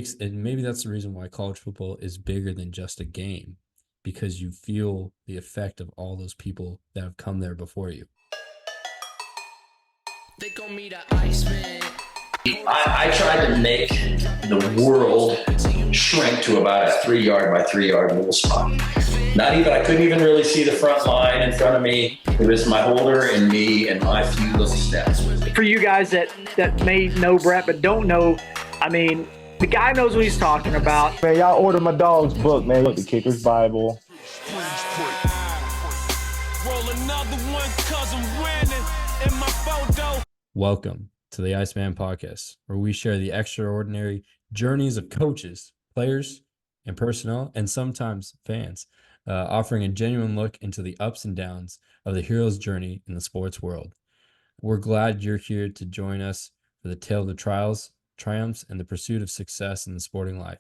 And maybe that's the reason why college football is bigger than just a game, because you feel the effect of all those people that have come there before you. They call me the Iceman. I tried to make the world shrink to about a 3-yard by 3-yard rule spot. I couldn't even really see the front line in front of me. It was my holder and me and my few little steps. For you guys that may know Brett but don't know, I mean, the guy knows what he's talking about. Man, y'all order my dog's book, man. The Kicker's Bible. Roll another one 'cause I'm winning in my photo. Welcome to the Iceman Podcast, where we share the extraordinary journeys of coaches, players, and personnel, and sometimes fans, offering a genuine look into the ups and downs of the hero's journey in the sports world. We're glad you're here to join us for the tale of the trials, triumphs, and the pursuit of success in the sporting life.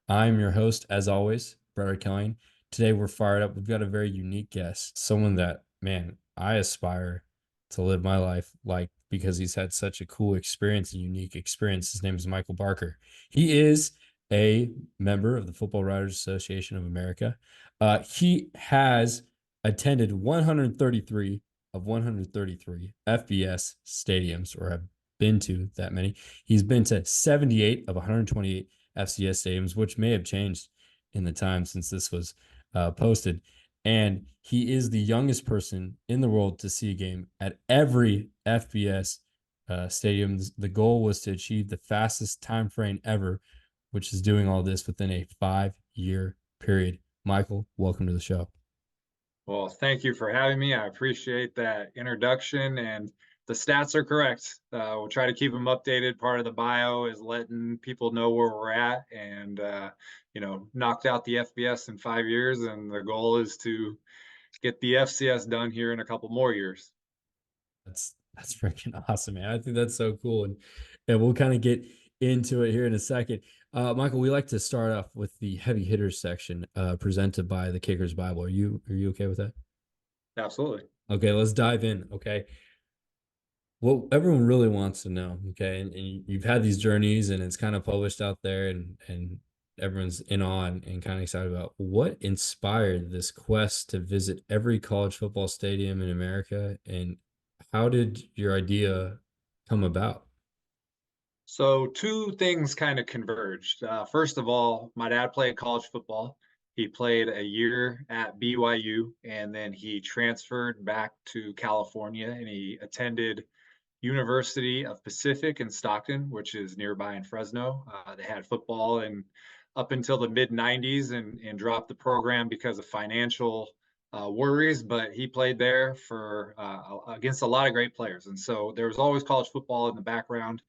I'm your host, as always, Brett Kelly. Today we're fired up. We've got a very unique guest, someone that, man, I aspire to live my life like, because he's had such a cool experience and unique experience. His name is Michael Barker. He is a member of the Football Writers Association of America. He has attended 133 of 133 FBS stadiums, or have been to that many. He's been to 78 of 128 FCS stadiums, which may have changed in the time since this was posted. And he is the youngest person in the world to see a game at every FBS stadium. The goal was to achieve the fastest time frame ever, which is doing all this within a 5-year period. Michael, welcome to the show. Well, thank you for having me. I appreciate that introduction, and the stats are correct. We'll try to keep them updated. Part of the bio is letting people know where we're at, and knocked out the FBS in 5 years, and the goal is to get the FCS done here in a couple more years. That's freaking awesome, man. I think that's so cool, and we'll kind of get into it here in a second. Michael, we like to start off with the heavy hitters section presented by the Kicker's Bible. Are you okay with that? Absolutely. Okay, let's dive in. Okay. What everyone really wants to know, okay, and you've had these journeys and it's kind of published out there, and everyone's in awe and kind of excited about what inspired this quest to visit every college football stadium in America, and how did your idea come about? So two things kind of converged. First of all, my dad played college football. He played a year at BYU, and then he transferred back to California, and he attended University of Pacific in Stockton, which is nearby in Fresno. They had football and up until the mid 90s and dropped the program because of financial worries, but he played there for against a lot of great players. And so there was always college football in the background.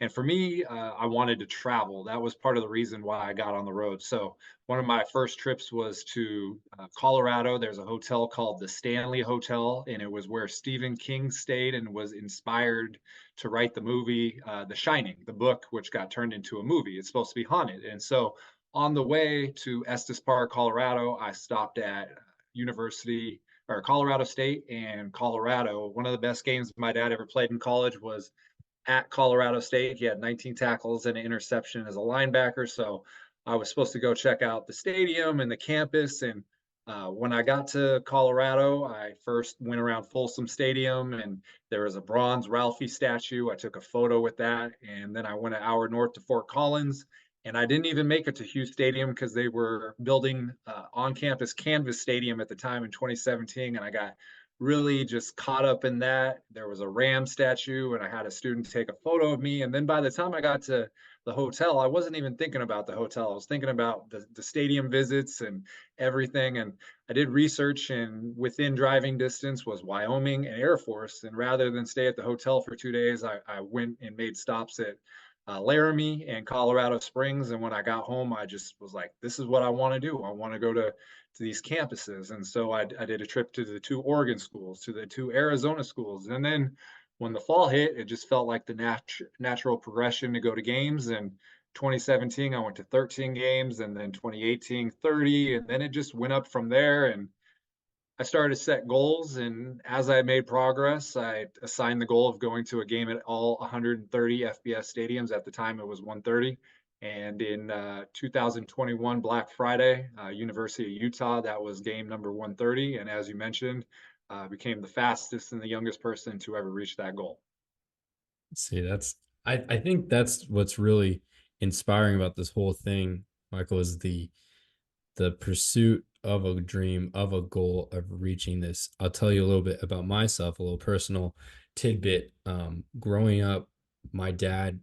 And for me, I wanted to travel. That was part of the reason why I got on the road. So one of my first trips was to Colorado. There's a hotel called the Stanley Hotel, and it was where Stephen King stayed and was inspired to write the movie The Shining, the book, which got turned into a movie. It's supposed to be haunted. And so on the way to Estes Park, Colorado, I stopped at Colorado State and Colorado. One of the best games my dad ever played in college was at Colorado State. He had 19 tackles and an interception as a linebacker. So I was supposed to go check out the stadium and the campus. And when I got to Colorado, I first went around Folsom Stadium, and there was a bronze Ralphie statue. I took a photo with that. And then I went an hour north to Fort Collins. And I didn't even make it to Hughes Stadium because they were building on-campus Canvas Stadium at the time in 2017. And I got really just caught up in that. There was a Ram statue, and I had a student take a photo of me. And then by the time I got to the hotel, I wasn't even thinking about the hotel. I was thinking about the stadium visits and everything. And I did research, and within driving distance was Wyoming and Air Force. And rather than stay at the hotel for 2 days, I went and made stops at Laramie and Colorado Springs. And when I got home, I just was like, this is what I want to do. I want to go to these campuses. And so I did a trip to the 2 Oregon schools, to the 2 Arizona schools. And then when the fall hit, it just felt like the natural progression to go to games. And 2017, I went to 13 games, and then 2018, 30. And then it just went up from there. And I started to set goals, and as I made progress, I assigned the goal of going to a game at all 130 FBS stadiums. At the time, it was 130. And in 2021 Black Friday, University of Utah, that was game number 130. And as you mentioned, became the fastest and the youngest person to ever reach that goal. See, I think that's what's really inspiring about this whole thing, Michael, is the pursuit of a dream, of a goal, of reaching this. I'll tell you a little bit about myself, a little personal tidbit. Growing up, my dad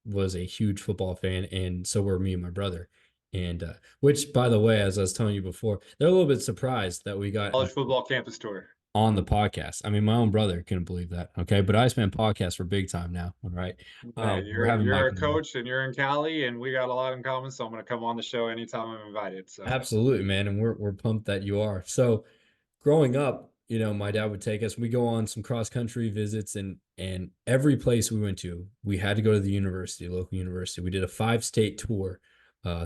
was a huge football fan, and so were me and my brother. And which, by the way, as I was telling you before, they're a little bit surprised that we got College football campus tour. on the podcast. I mean, my own brother couldn't believe that. Okay, but Iceman podcast, we're big time now. All right, Right, we're having you're a Michael on. coach and you're in Cali, and we got a lot in common. So I'm going to come on the show anytime I'm invited. So Absolutely, man, and we're pumped that you are. So, growing up, my dad would take us. We go on some cross country visits, and every place we went to, we had to go to the university, local university. We did a 5-state tour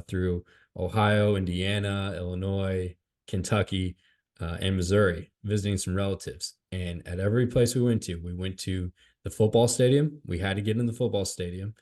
through Ohio, Indiana, Illinois, Kentucky, and Missouri, visiting some relatives. And at every place we went to the football stadium. We had to get in the football stadium.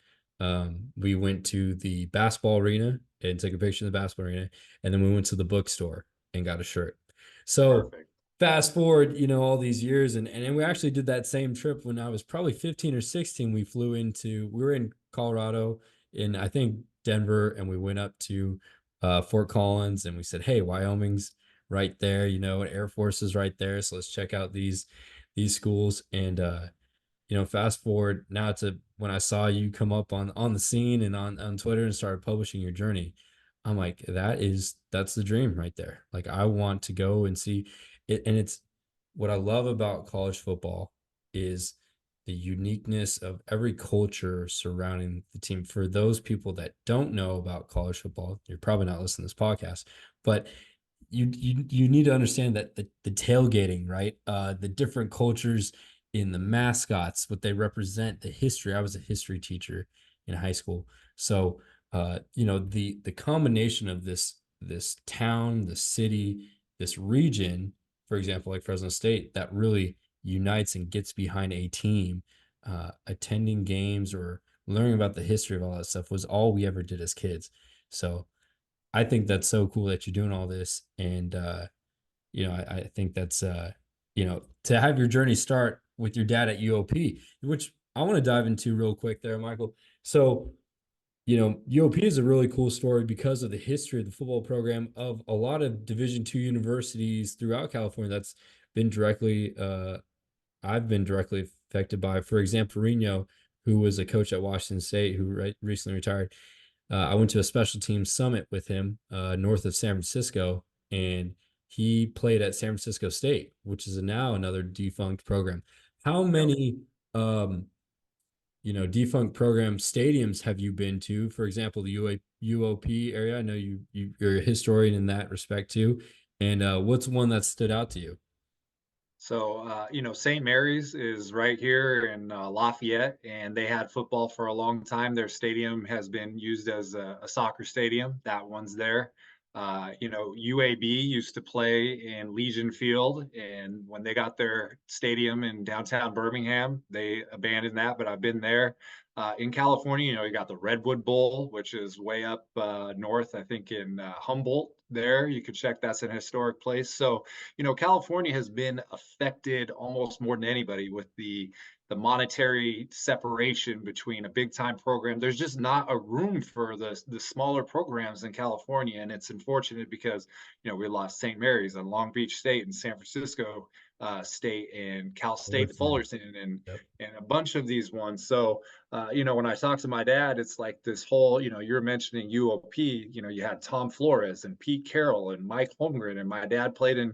We went to the basketball arena and took a picture in the basketball arena, and then we went to the bookstore and got a shirt. So perfect. fast forward, all these years, and we actually did that same trip when I was probably 15 or 16. We were in Colorado, in I think Denver, and we went up to Fort Collins, and we said, hey, Wyoming's right there, and Air Force is right there, so let's check out these schools. And fast forward now to when I saw you come up on the scene and on Twitter and started publishing your journey. I'm like, that's the dream right there. Like, I want to go and see it. And it's what I love about college football is the uniqueness of every culture surrounding the team. For those people that don't know about college football, you're probably not listening to this podcast, but you need to understand that the tailgating, right? The different cultures in the mascots, what they represent, the history. I was a history teacher in high school. So, the combination of this town, the city, this region, for example, like Fresno State, that really unites and gets behind a team, attending games or learning about the history of all that stuff was all we ever did as kids. So I think that's so cool that you're doing all this. And, I think that's, to have your journey start with your dad at UOP, which I want to dive into real quick there, Michael. So, UOP is a really cool story because of the history of the football program of a lot of Division II universities throughout California. That's been I've been directly affected by. For example, Reno, who was a coach at Washington State, who recently retired. I went to a special team summit with him north of San Francisco, and he played at San Francisco State, which is now another defunct program. How many defunct program stadiums have you been to? For example, the UOP area. I know you're a historian in that respect too. And what's one that stood out to you? So, St. Mary's is right here in Lafayette, and they had football for a long time. Their stadium has been used as a soccer stadium. That one's there. UAB used to play in Legion Field, and when they got their stadium in downtown Birmingham, they abandoned that, but I've been there. In California, you got the Redwood Bowl, which is way up north, I think in Humboldt there. You could check, that's an historic place. So, California has been affected almost more than anybody with the monetary separation between a big time program. There's just not a room for the smaller programs in California. And it's unfortunate because, we lost St. Mary's and Long Beach State and San Francisco State and Cal State Fullerton and a bunch of these ones. So, when I talk to my dad, it's like this whole, you're mentioning UOP, you had Tom Flores and Pete Carroll and Mike Holmgren, and my dad played in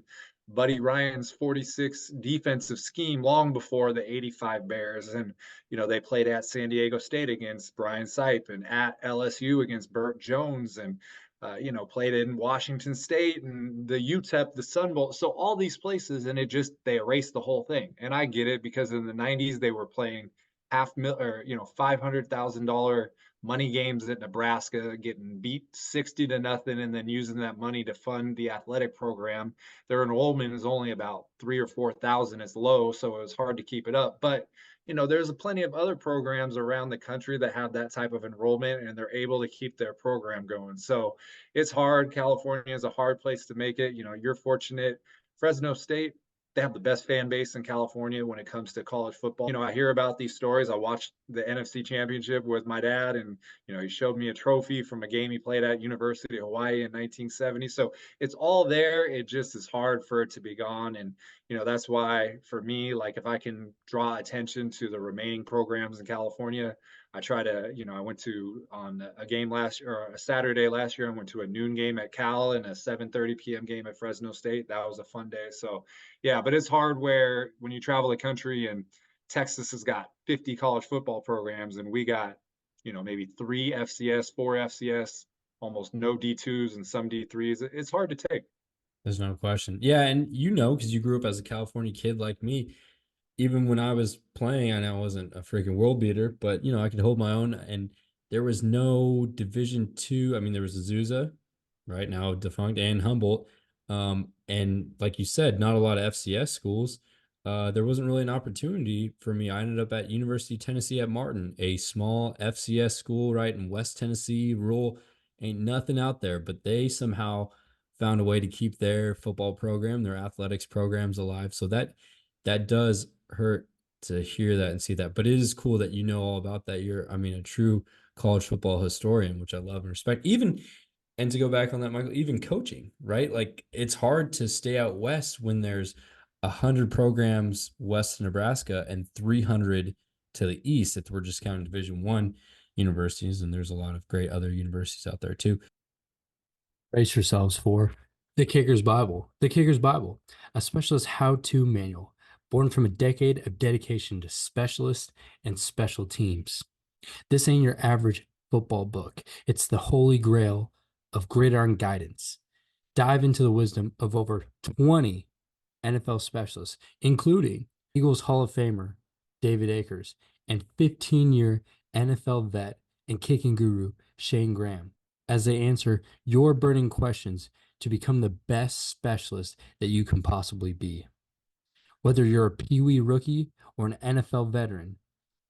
Buddy Ryan's 46 defensive scheme long before the 85 Bears. And, they played at San Diego State against Brian Sipe and at LSU against Burt Jones and, played in Washington State and the UTEP, the Sun Bowl. So all these places, and they erased the whole thing. And I get it because in the 90s, they were playing $500,000 money games at Nebraska, getting beat 60-0, and then using that money to fund the athletic program. Their enrollment is only about 3,000 or 4,000. It's low, so it was hard to keep it up. But there's plenty of other programs around the country that have that type of enrollment, and they're able to keep their program going. So it's hard. California is a hard place to make it. You're fortunate. Fresno State, they have the best fan base in California when it comes to college football. I hear about these stories. I watched the NFC Championship with my dad, and he showed me a trophy from a game he played at University of Hawaii in 1970. So it's all there. It just is hard for it to be gone. And that's why for me, like, if I can draw attention to the remaining programs in California, I try to, I went to on a game last year, or a Saturday last year, I went to a noon game at Cal and a 7:30 p.m. game at Fresno State. That was a fun day. So yeah, but it's hard when you travel the country, and Texas has got 50 college football programs, and we got, maybe 3 FCS, 4 FCS, almost no D2s and some D3s. It's hard to take. There's no question. Yeah, and because you grew up as a California kid like me, even when I was playing, I know I wasn't a freaking world beater, but I could hold my own. And there was no Division II. I mean, there was Azusa, right now defunct, and Humboldt. And like you said, not a lot of FCS schools. There wasn't really an opportunity for me. I ended up at University of Tennessee at Martin, a small FCS school right in West Tennessee, rural. Ain't nothing out there, but they somehow found a way to keep their football program, their athletics programs alive. So that does hurt to hear that and see that, but it is cool that you know all about that. You're, a true college football historian, which I love and respect. And to go back on that, Michael, even coaching, right? Like, it's hard to stay out west when there's 100 programs west of Nebraska and 300 to the east, if we're just counting Division I universities, and there's a lot of great other universities out there too. Brace yourselves for The Kicker's Bible. The Kicker's Bible, a specialist how-to manual born from a decade of dedication to specialists and special teams. This ain't your average football book. It's the holy grail of gridiron guidance. Dive into the wisdom of over 20 NFL specialists, including Eagles Hall of Famer David Akers and 15-year NFL vet and kicking guru Shane Graham, as they answer your burning questions to become the best specialist that you can possibly be. Whether you're a Pee-wee rookie or an NFL veteran,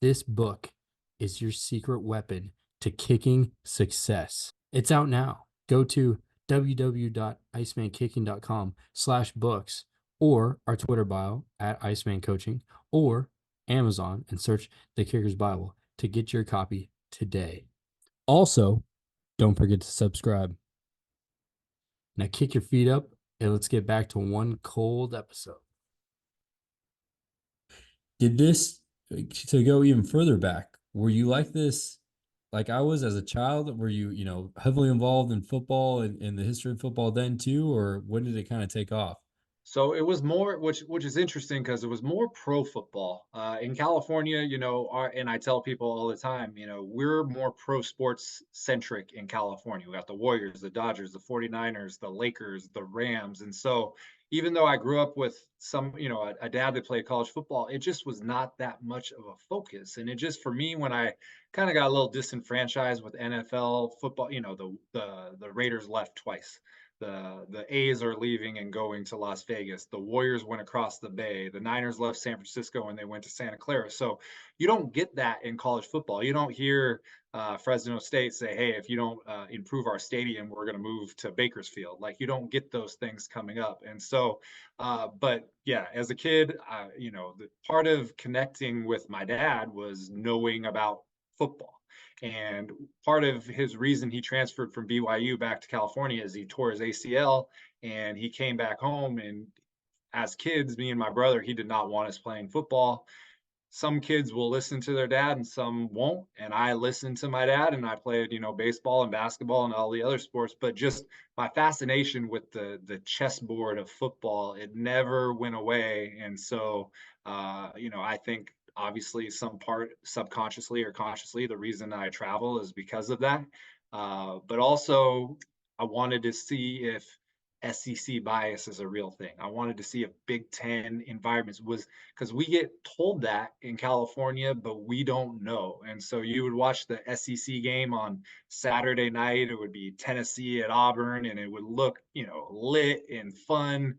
this book is your secret weapon to kicking success. It's out now. Go to www.icemankicking.com/books or our Twitter bio at Iceman Coaching or Amazon and search The Kicker's Bible to get your copy today. Also, don't forget to subscribe. Now kick your feet up and let's get back to one cold episode. Did this, to go even further back, were you like this, like I was as a child? Were you, heavily involved in football and the history of football then too, or when did it kind of take off? So it was more, which is interesting because it was more pro football in California. And I tell people all the time, we're more pro sports centric in California. We got the Warriors, the Dodgers, the 49ers, the Lakers, the Rams. And so even though I grew up with some, a dad that played college football, it just was not that much of a focus. And it just, for me, when I kind of got a little disenfranchised with NFL football, the Raiders left twice. The A's are leaving and going to Las Vegas. The Warriors went across the bay. The Niners left San Francisco and they went to Santa Clara. So you don't get that in college football. You don't hear Fresno State say, hey, if you don't improve our stadium, we're going to move to Bakersfield. Like, you don't get those things coming up. And so, but yeah, as a kid, the part of connecting with my dad was knowing about football. And part of his reason he transferred from BYU back to California is he tore his ACL and he came back home. And as kids, me and my brother, he did not want us playing football. Some kids will listen to their dad and some won't. And I listened to my dad and I played, baseball and basketball and all the other sports. But just my fascination with the chessboard of football, it never went away. And so, I think obviously some part subconsciously or consciously, the reason I travel is because of that. But also I wanted to see if SEC bias is a real thing. I wanted to see if Big Ten environments was, because we get told that in California, but we don't know. And so you would watch the SEC game on Saturday night. It would be Tennessee at Auburn, and it would look, lit and fun.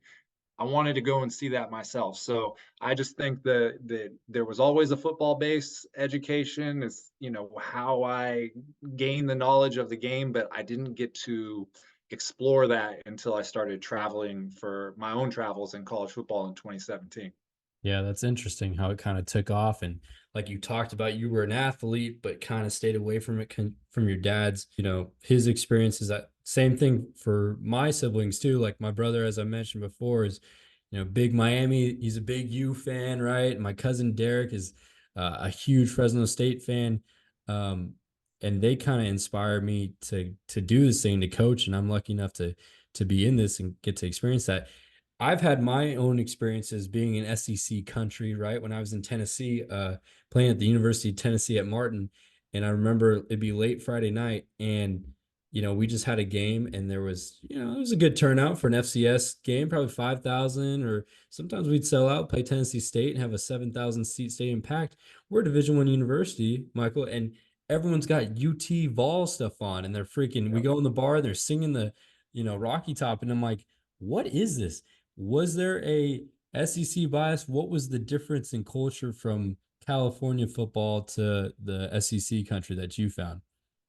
I wanted to go and see that myself. So I just think that there was always a football based education. It's, how I gained the knowledge of the game, but I didn't get to explore that until I started traveling for my own travels in college football in 2017. Yeah, that's interesting how it kind of took off. And like you talked about, you were an athlete, but kind of stayed away from it from your dad's, his experiences. That same thing for my siblings too. Like my brother, as I mentioned before, is, big Miami. He's a big U fan, right? My cousin Derek is a huge Fresno State fan. And they kind of inspire me to do this thing, to coach. And I'm lucky enough to be in this and get to experience that. I've had my own experiences being in SEC country, right? When I was in Tennessee, playing at the University of Tennessee at Martin, and I remember it'd be late Friday night, and we just had a game, and there was, it was a good turnout for an FCS game, probably 5,000, or sometimes we'd sell out, play Tennessee State, and have a 7,000 seat stadium packed. We're a Division I university, Michael, and everyone's got UT Vol stuff on, and they're freaking. We go in the bar, they're singing the, Rocky Top, and I'm like, what is this? Was there a SEC bias? What was the difference in culture from California football to the SEC country that you found?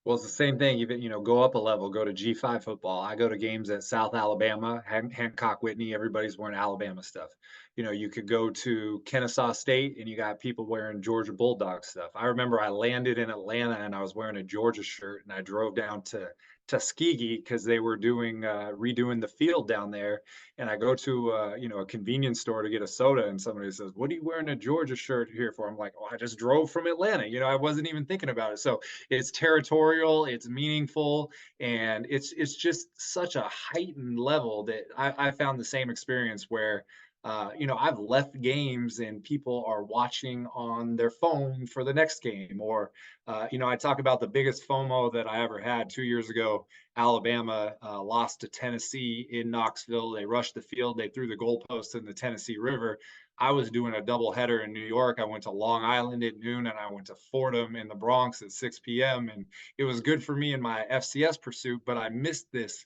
Well, it's the same thing. Even, go up a level, go to G5 football. I go to games at South Alabama, Hancock Whitney, everybody's wearing Alabama stuff. You could go to Kennesaw State and you got people wearing Georgia Bulldog stuff. I remember I landed in Atlanta and I was wearing a Georgia shirt, and I drove down to Tuskegee because they were redoing the field down there. And I go to a convenience store to get a soda, and somebody says, "What are you wearing a Georgia shirt here for?" I'm like, "Oh, I just drove from Atlanta." I wasn't even thinking about it. So it's territorial, it's meaningful, and it's just such a heightened level that I found the same experience where I've left games and people are watching on their phone for the next game. Or, I talk about the biggest FOMO that I ever had 2 years ago. Alabama lost to Tennessee in Knoxville. They rushed the field. They threw the goalpost in the Tennessee River. I was doing a doubleheader in New York. I went to Long Island at noon, and I went to Fordham in the Bronx at 6 p.m. And it was good for me in my FCS pursuit, but I missed this,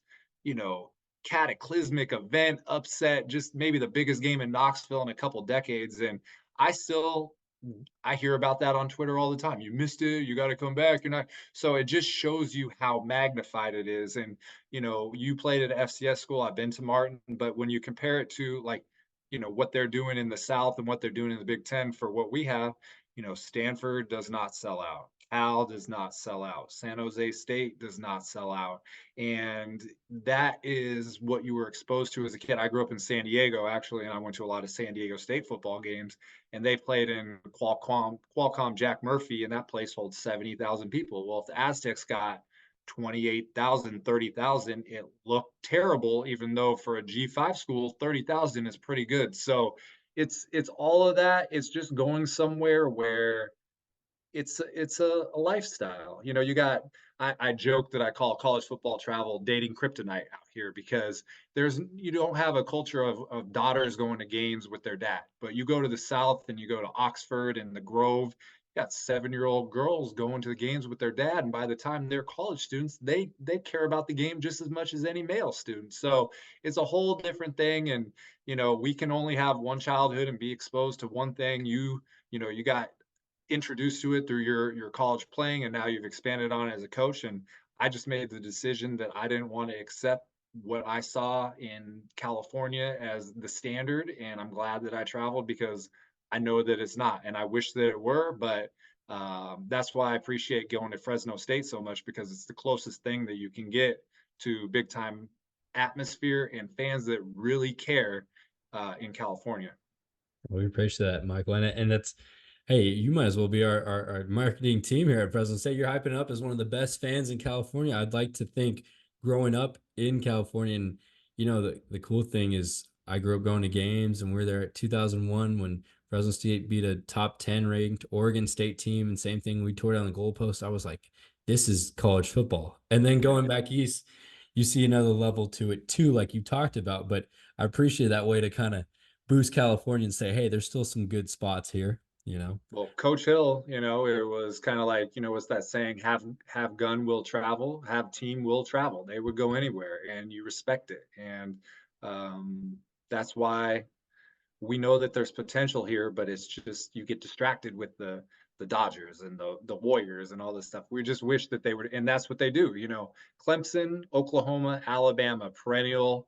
cataclysmic event, upset, just maybe the biggest game in Knoxville in a couple decades. And I hear about that on Twitter all the time. You missed it, you got to come back. You're not. So it just shows you how magnified it is. And you played at an FCS school, I've been to Martin, but when you compare it to what they're doing in the South and what they're doing in the Big Ten for what we have, Stanford does not sell out. Cal does not sell out. San Jose State does not sell out. And that is what you were exposed to as a kid. I grew up in San Diego, actually, and I went to a lot of San Diego State football games, and they played in Qualcomm Jack Murphy, and that place holds 70,000 people. Well, if the Aztecs got 28,000, 30,000, it looked terrible, even though for a G5 school, 30,000 is pretty good. So it's all of that. It's just going somewhere where it's a lifestyle. I joke that I call college football travel dating kryptonite out here, because you don't have a culture of daughters going to games with their dad. But you go to the South and you go to Oxford and the Grove, you got 7-year-old girls going to the games with their dad, and by the time they're college students, they care about the game just as much as any male student. So it's a whole different thing. And we can only have one childhood and be exposed to one thing. You got introduced to it through your college playing, and now you've expanded on it as a coach. And I just made the decision that I didn't want to accept what I saw in California as the standard, and I'm glad that I traveled, because I know that it's not, and I wish that it were. But that's why I appreciate going to Fresno State so much, because it's the closest thing that you can get to big time atmosphere and fans that really care in California. Well, we appreciate that, Michael, and that's. Hey, you might as well be our marketing team here at Fresno State. You're hyping up as one of the best fans in California. I'd like to think, growing up in California, and the cool thing is I grew up going to games, and we were there at 2001 when Fresno State beat a top 10 ranked Oregon State team, and same thing, we tore down the goalpost. I was like, this is college football. And then going back east, you see another level to it too, like you talked about. But I appreciate that way to kind of boost California and say, hey, there's still some good spots here, you know? Well, Coach Hill, it was kind of like, what's that saying? Have gun will travel, have team will travel. They would go anywhere, and you respect it. And that's why we know that there's potential here, but it's just you get distracted with the Dodgers and the Warriors and all this stuff. We just wish that they would, and that's what they do. Clemson, Oklahoma, Alabama, perennial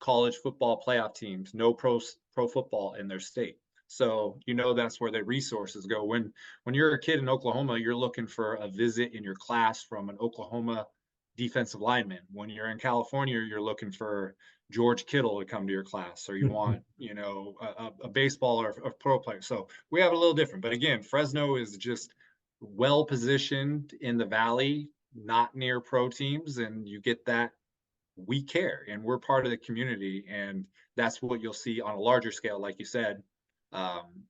college football playoff teams, no pro football in their state. So that's where the resources go. When you're a kid in Oklahoma, you're looking for a visit in your class from an Oklahoma defensive lineman. When you're in California, you're looking for George Kittle to come to your class, or you want, a baseball or a pro player. So we have a little different, but again, Fresno is just well positioned in the valley, not near pro teams, and you get that we care and we're part of the community, and that's what you'll see on a larger scale, like you said,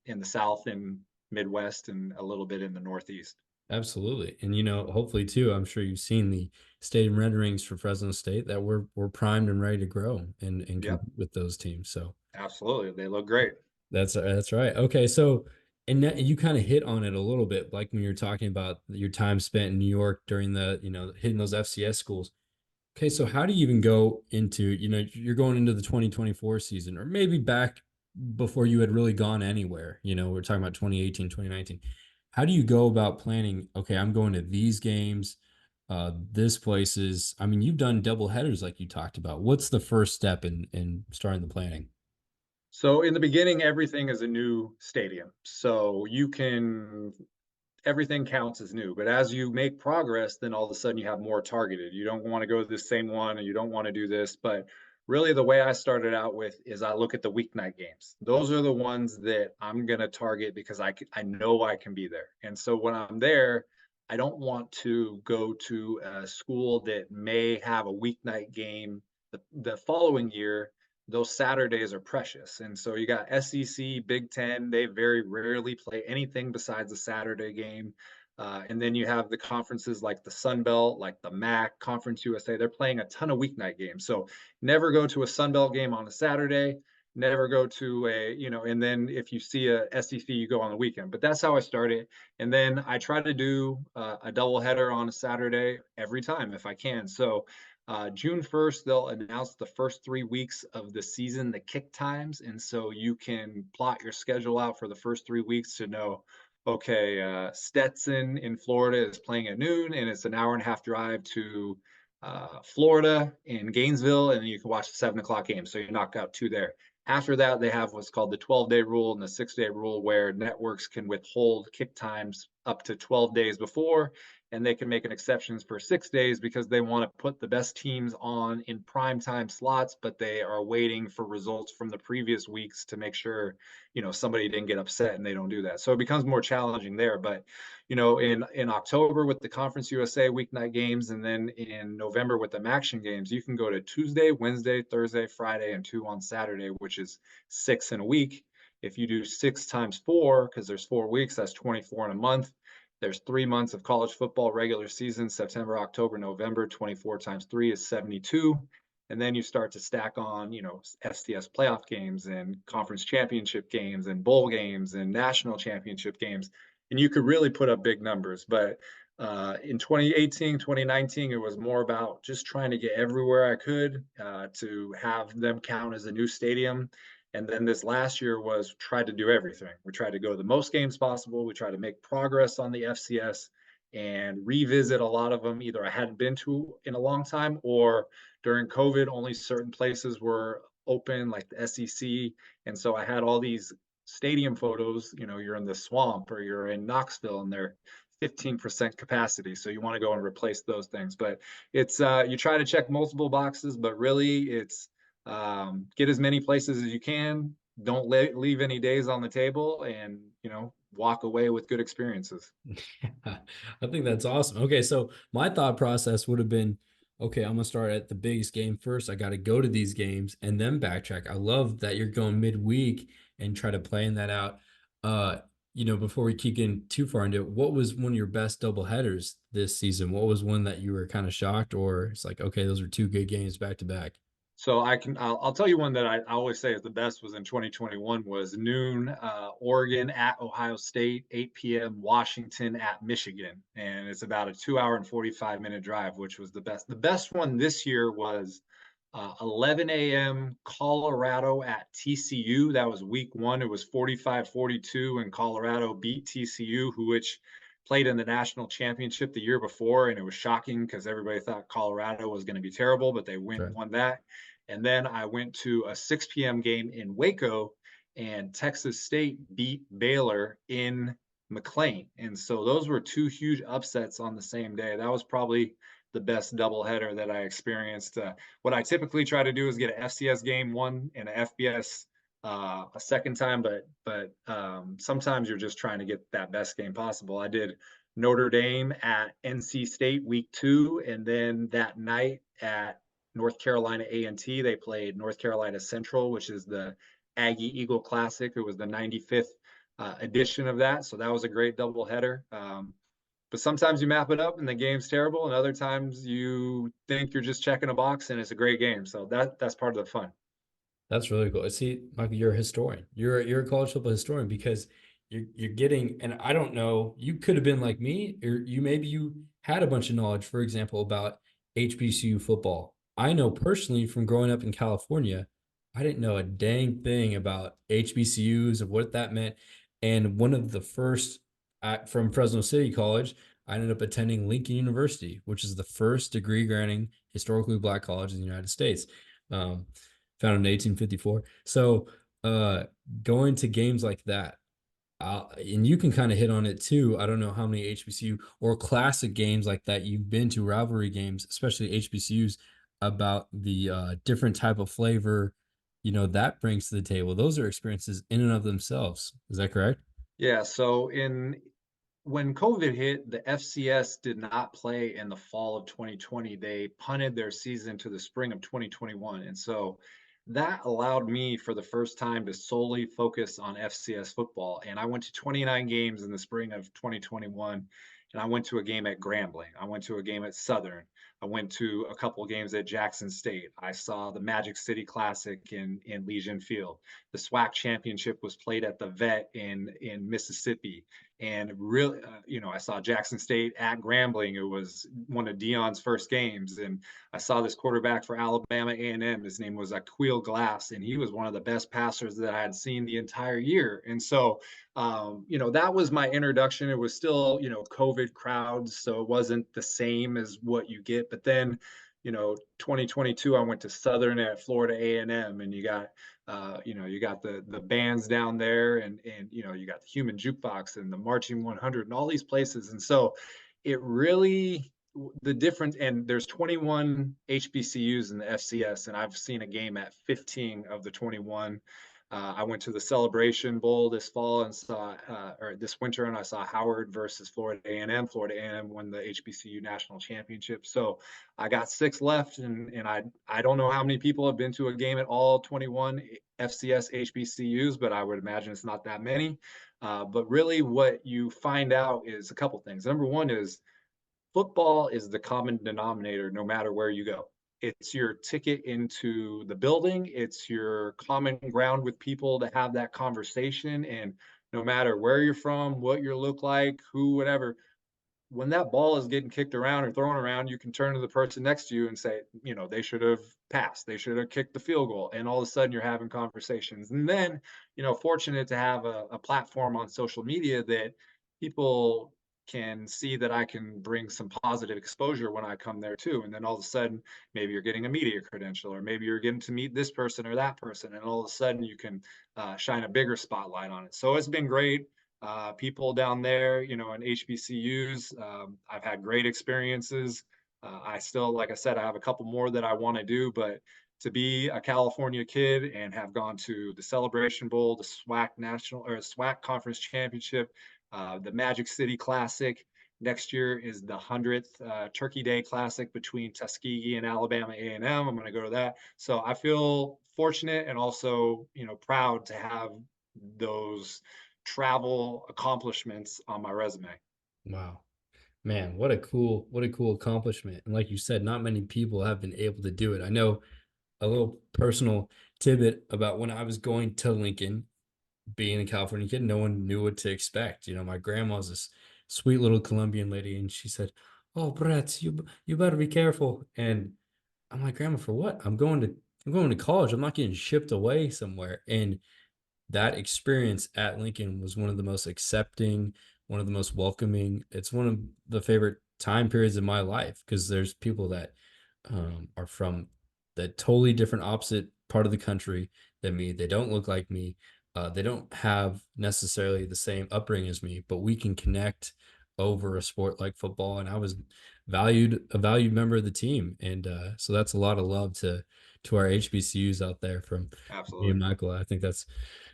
in the South and Midwest, and a little bit in the Northeast. Absolutely. And, hopefully too, I'm sure you've seen the stadium renderings for Fresno State that we're primed and ready to grow and Yep. compete with those teams. So Absolutely. They look great. that's right. Okay. So, and you kind of hit on it a little bit, like when you're talking about your time spent in New York during the, hitting those FCS schools. Okay. So how do you even go into, you're going into the 2024 season, or maybe back before you had really gone anywhere, we're talking about 2018, 2019. How do you go about planning? Okay, I'm going to these games, this places. I mean, you've done double headers like you talked about. What's the first step in starting the planning? So in the beginning, everything is a new stadium. So everything counts as new. But as you make progress, then all of a sudden you have more targeted. You don't want to go to the same one, and you don't want to do this. But really, the way I started out with is I look at the weeknight games. Those are the ones that I'm going to target because I know I can be there. And so when I'm there, I don't want to go to a school that may have a weeknight game the following year. Those Saturdays are precious. And so you got SEC, Big Ten, they very rarely play anything besides a Saturday game. And then you have the conferences like the Sun Belt, like the MAC, Conference USA. They're playing a ton of weeknight games. So never go to a Sun Belt game on a Saturday. Never go to and then if you see a SEC, you go on the weekend. But that's how I started. And then I try to do a doubleheader on a Saturday every time if I can. So June 1st, they'll announce the first 3 weeks of the season, the kick times. And so you can plot your schedule out for the first 3 weeks to know, okay, Stetson in Florida is playing at noon, and it's an hour and a half drive to Florida in Gainesville, and then you can watch the 7 o'clock game. So you knock out 2 there. After that, they have what's called the 12-day rule and the 6-day rule, where networks can withhold kick times up to 12 days before, and they can make an exceptions for 6 days because they want to put the best teams on in prime time slots, but they are waiting for results from the previous weeks to make sure, somebody didn't get upset, and they don't do that. So it becomes more challenging there. But, in October with the Conference USA weeknight games, and then in November with the Maction games, you can go to Tuesday, Wednesday, Thursday, Friday, and 2 on Saturday, which is 6 in a week. If you do 6 times 4, because there's 4 weeks, that's 24 in a month. There's 3 months of college football regular season, September, October, November. 24 times 3 is 72. And then you start to stack on, FCS playoff games and conference championship games and bowl games and national championship games. And you could really put up big numbers. But in 2018, 2019, it was more about just trying to get everywhere I could to have them count as a new stadium. And then this last year was tried to do everything. We tried to go to the most games possible. We tried to make progress on the FCS and revisit a lot of them either I hadn't been to in a long time, or during COVID, only certain places were open, like the SEC. And so I had all these stadium photos, you're in the swamp or you're in Knoxville and they're 15% capacity. So you want to go and replace those things. But it's you try to check multiple boxes, but really it's get as many places as you can. Don't leave any days on the table, and walk away with good experiences. I think that's awesome. Okay, so my thought process would have been, okay, I'm gonna start at the biggest game first. I got to go to these games and then backtrack. I love that you're going midweek and try to plan that out. before we keep getting too far into it, what was one of your best double headers this season? What was one that you were kind of shocked, or it's like, okay, those are two good games back to back? So I'll tell you one that I always say is the best was in 2021 was noon Oregon at Ohio State, 8 p.m. Washington at Michigan, and it's about a 2 hour and 45-minute drive, which was the best. The best one this year was 11 a.m. Colorado at TCU. That was week one. It was 45-42, and Colorado beat TCU, which played in the national championship the year before, and it was shocking because everybody thought Colorado was going to be terrible, but they won that. And then I went to a 6 p.m. game in Waco, and Texas State beat Baylor in McLean. And so those were two huge upsets on the same day. That was probably the best doubleheader that I experienced. What I typically try to do is get an FCS game one and an FBS a second time, but sometimes you're just trying to get that best game possible. I did Notre Dame at NC State week 2, and then that night at North Carolina A&T, they played North Carolina Central, which is the Aggie Eagle Classic. It was the 95th edition of that. So that was a great doubleheader. But sometimes you map it up and the game's terrible, and other times you think you're just checking a box and it's a great game. So that's part of the fun. That's really cool. See, Michael, you're a historian. You're a college football historian because you're getting, and I don't know, you could have been like me, or you had a bunch of knowledge, for example, about HBCU football. I know personally from growing up in California, I didn't know a dang thing about HBCUs, of what that meant. And one of the first from Fresno City College, I ended up attending Lincoln University, which is the first degree granting historically Black college in the United States, founded in 1854. So going to games like that, and you can kind of hit on it too. I don't know how many HBCU or classic games like that you've been to, rivalry games, especially HBCUs, about the different type of flavor, that brings to the table. Those are experiences in and of themselves. Is that correct? Yeah. So when COVID hit, the FCS did not play in the fall of 2020. They punted their season to the spring of 2021. And so that allowed me for the first time to solely focus on FCS football. And I went to 29 games in the spring of 2021. And I went to a game at Grambling. I went to a game at Southern. I went to a couple of games at Jackson State. I saw the Magic City Classic in Legion Field. The SWAC Championship was played at the Vet in Mississippi. And really, I saw Jackson State at Grambling. It was one of Dion's first games. And I saw this quarterback for Alabama A&M. His name was Aquil Glass, and he was one of the best passers that I had seen the entire year. And so, that was my introduction. It was still, COVID crowds, so it wasn't the same as what you get. But then, 2022, I went to Southern at Florida A&M, and you got the bands down there, and you got the Human Jukebox and the Marching 100 and all these places. And so it really, the difference, and there's 21 HBCUs in the FCS, and I've seen a game at 15 of the 21. I went to the Celebration Bowl this fall and or this winter, and I saw Howard versus Florida A&M. Florida A&M won the HBCU national championship. So I got 6 left, and I don't know how many people have been to a game at all 21 FCS HBCUs, but I would imagine it's not that many. But really what you find out is a couple things. Number one is football is the common denominator no matter where you go. It's your ticket into the building. It's your common ground with people to have that conversation. And no matter where you're from, what you look like, who, whatever, when that ball is getting kicked around or thrown around, you can turn to the person next to you and say, they should have passed. They should have kicked the field goal. And all of a sudden you're having conversations. And then, fortunate to have a platform on social media that people can see that I can bring some positive exposure when I come there too. And then all of a sudden, maybe you're getting a media credential, or maybe you're getting to meet this person or that person. And all of a sudden you can shine a bigger spotlight on it. So it's been great. People down there, in HBCUs, I've had great experiences. I still, like I said, I have a couple more that I want to do, but to be a California kid and have gone to the Celebration Bowl, the SWAC Conference Championship, the Magic City Classic. Next year is the 100th Turkey Day Classic between Tuskegee and Alabama A&M. I'm going to go to that. So I feel fortunate and also, proud to have those travel accomplishments on my resume. Wow. Man, what a cool accomplishment. And like you said, not many people have been able to do it. I know a little personal tidbit about when I was going to Lincoln, being a California kid, no one knew what to expect. You know, my grandma's this sweet little Colombian lady, and she said, "Oh, Brett, you better be careful." And I'm like, "Grandma, for what? I'm going to college. I'm not getting shipped away somewhere." And that experience at Lincoln was one of the most accepting, one of the most welcoming. It's one of the favorite time periods of my life because there's people that are from the totally different opposite part of the country than me. They don't look like me. They don't have necessarily the same upbringing as me, but we can connect over a sport like football. And I was a valued member of the team, and so that's a lot of love to our HBCUs out there from me and Absolutely. Michael. I think that's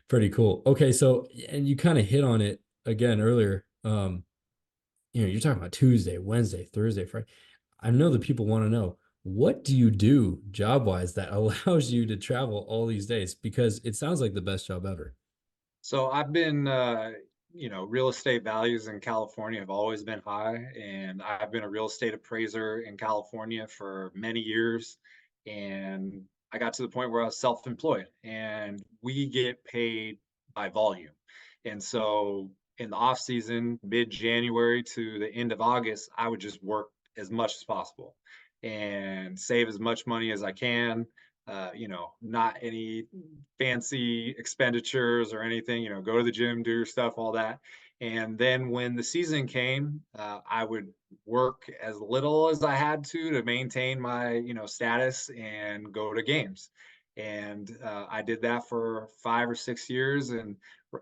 pretty cool. Okay, so and you kind of hit on it again earlier. You know, you're talking about Tuesday, Wednesday, Thursday, Friday. I know that people want to know, what do you do job wise that allows you to travel all these days? Because it sounds like the best job ever. So I've been, real estate values in California have always been high, and I've been a real estate appraiser in California for many years. And I got to the point where I was self-employed, and we get paid by volume. And so in the off season, mid-January to the end of August, I would just work as much as possible and save as much money as I can. Not any fancy expenditures or anything, go to the gym, do your stuff, all that. And then when the season came, I would work as little as I had to maintain my, status and go to games. And I did that for 5 or 6 years. And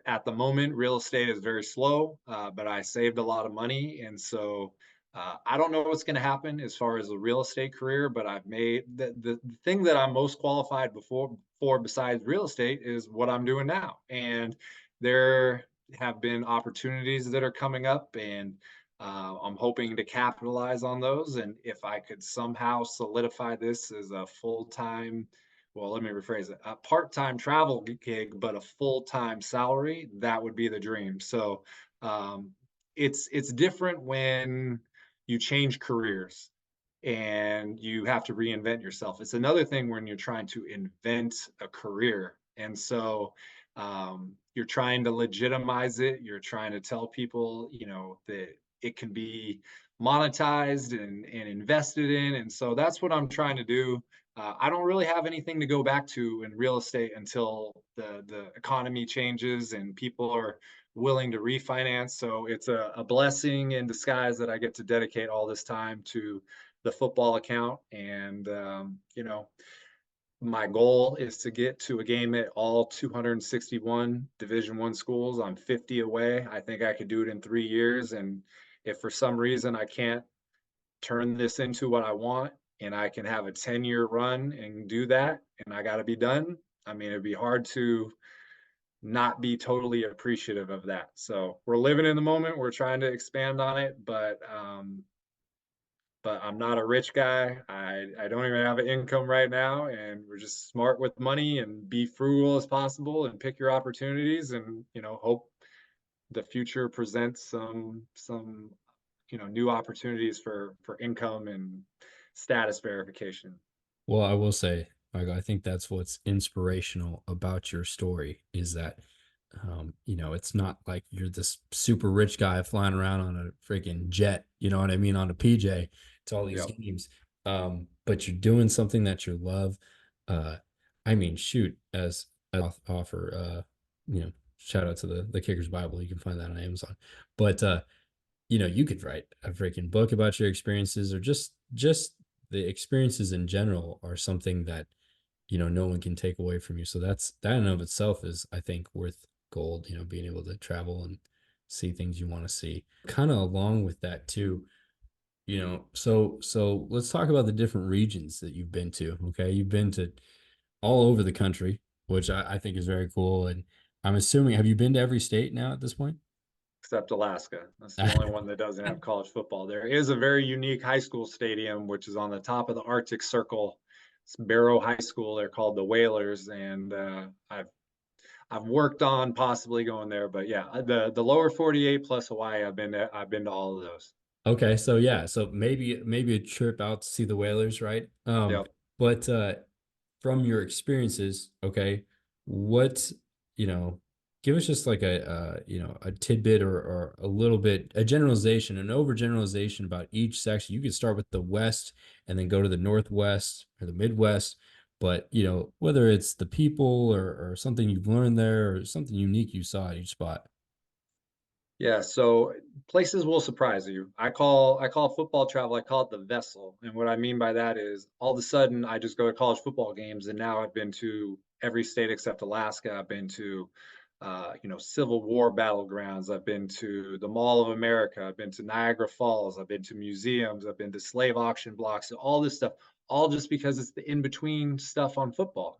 at the moment, real estate is very slow, but I saved a lot of money. And so I don't know what's going to happen as far as a real estate career, but I've made the thing that I'm most qualified for besides real estate is what I'm doing now. And there have been opportunities that are coming up, and I'm hoping to capitalize on those. And if I could somehow solidify this as a full-time, well, let me rephrase it, a part-time travel gig, but a full-time salary, that would be the dream. So it's different when you change careers and you have to reinvent yourself. It's another thing when you're trying to invent a career. And so you're trying to legitimize it. You're trying to tell people, that it can be monetized and invested in. And so that's what I'm trying to do. I don't really have anything to go back to in real estate until the economy changes and people are willing to refinance. So it's a blessing in disguise that I get to dedicate all this time to the football account. And, my goal is to get to a game at all 261 Division I schools. I'm 50 away. I think I could do it in 3 years. And if for some reason I can't turn this into what I want and I can have a 10-year run and do that, and I got to be done, I mean, it'd be hard to not be totally appreciative of that. So we're living in the moment. We're trying to expand on it, but I'm not a rich guy. I don't even have an income right now, and we're just smart with money and be frugal as possible and pick your opportunities, and hope the future presents some new opportunities for income and status verification. Well, I will say, Michael, I think that's what's inspirational about your story is that, it's not like you're this super rich guy flying around on a freaking jet, you know what I mean, on a PJ to all these Yep. games. But you're doing something that you love. I mean, shoot, as offer, shout out to the Kicker's Bible. You can find that on Amazon. But you could write a freaking book about your experiences, or just the experiences in general are something that no one can take away from you. So that in and of itself is, I think, worth gold. Being able to travel and see things you want to see. Kind of along with that too, so let's talk about the different regions that you've been to. Okay, you've been to all over the country, which I think is very cool. And I'm assuming, have you been to every state now at this point? Except Alaska. That's the only one that doesn't have college football. There is a very unique high school stadium, which is on the top of the Arctic Circle. It's Barrow High School. They're called the Whalers, and I've worked on possibly going there, but yeah, the lower 48 plus Hawaii, I've been to all of those. Okay, so yeah, so maybe a trip out to see the whalers, right? Yep. But from your experiences, okay, what, you know, give us just like a tidbit or a little bit, a generalization, an overgeneralization about each section. You could start with the West and then go to the Northwest or the Midwest, but whether it's the people or something you've learned there or something unique you saw at each spot. Yeah, so places will surprise you. I call football travel, I call it the vessel. And what I mean by that is all of a sudden I just go to college football games and now I've been to every state except Alaska. I've been to Civil War battlegrounds. I've been to the Mall of America. I've been to Niagara Falls. I've been to museums. I've been to slave auction blocks. All this stuff, all just because it's the in-between stuff on football.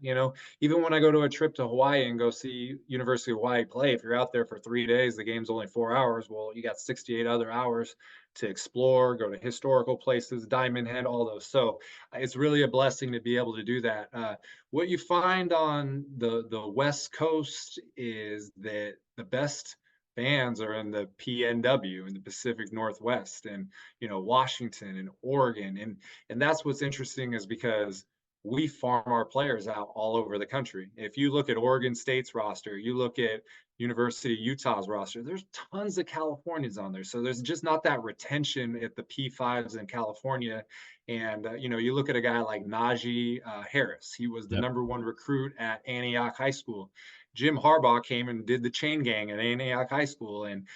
Even when I go to a trip to Hawaii and go see University of Hawaii play, if you're out there for 3 days, the game's only 4 hours. Well, you got 68 other hours to explore, go to historical places, Diamond Head, all those. So it's really a blessing to be able to do that. What you find on the West Coast is that the best fans are in the PNW in the Pacific Northwest and Washington and Oregon, and that's what's interesting is because we farm our players out all over the country. If you look at Oregon State's roster, you look at University of Utah's roster, there's tons of Californians on there. So there's just not that retention at the P5s in California. And, you look at a guy like Najee Harris. He was the Yep. #1 recruit at Antioch High School. Jim Harbaugh came and did the chain gang at Antioch High School. And,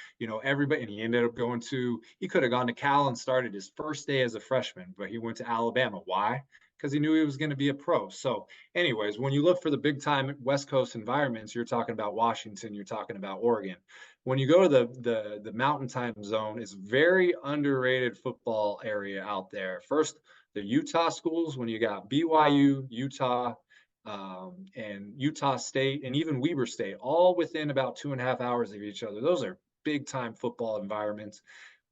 everybody, and he ended up he could have gone to Cal and started his first day as a freshman, but he went to Alabama. Why? Because he knew he was going to be a pro. So anyways, when you look for the big time West Coast environments, you're talking about Washington, you're talking about Oregon. When you go to the mountain time zone, it's very underrated football area out there. First, the Utah schools, when you got BYU, Utah, and Utah State, and even Weber State, all within about 2.5 hours of each other. Those are big time football environments.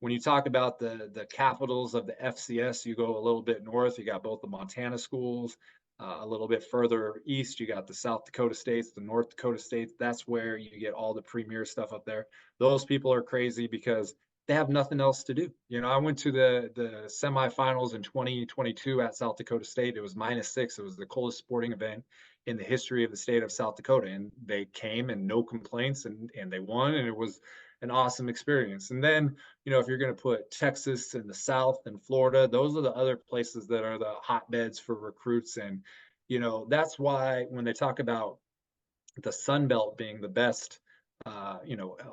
When you talk about the capitals of the FCS, you go a little bit north, you got both the Montana schools. A little bit further east, you got the South Dakota states, the North Dakota states. That's where you get all the premier stuff up there. Those people are crazy because they have nothing else to do. I went to the semifinals in 2022 at South Dakota State. It was -6. It was the coldest sporting event in the history of the state of South Dakota. And they came and no complaints and they won. And it was an awesome experience. And then, if you're going to put Texas and the South and Florida, those are the other places that are the hotbeds for recruits. And, that's why when they talk about the Sun Belt being the best, a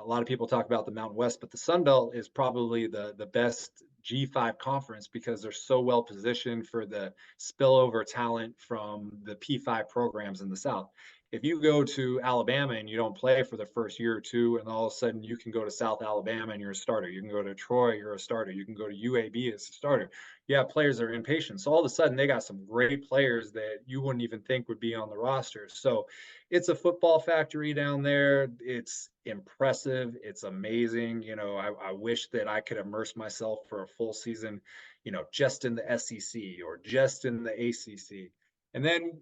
lot of people talk about the Mountain West, but the Sun Belt is probably the best G5 conference because they're so well positioned for the spillover talent from the P5 programs in the South. If you go to Alabama and you don't play for the first year or two, and all of a sudden you can go to South Alabama and you're a starter. You can go to Troy, you're a starter. You can go to UAB as a starter. Yeah, players are impatient. So all of a sudden they got some great players that you wouldn't even think would be on the roster. So it's a football factory down there. It's impressive. It's amazing. I wish that I could immerse myself for a full season, just in the SEC or just in the ACC. And then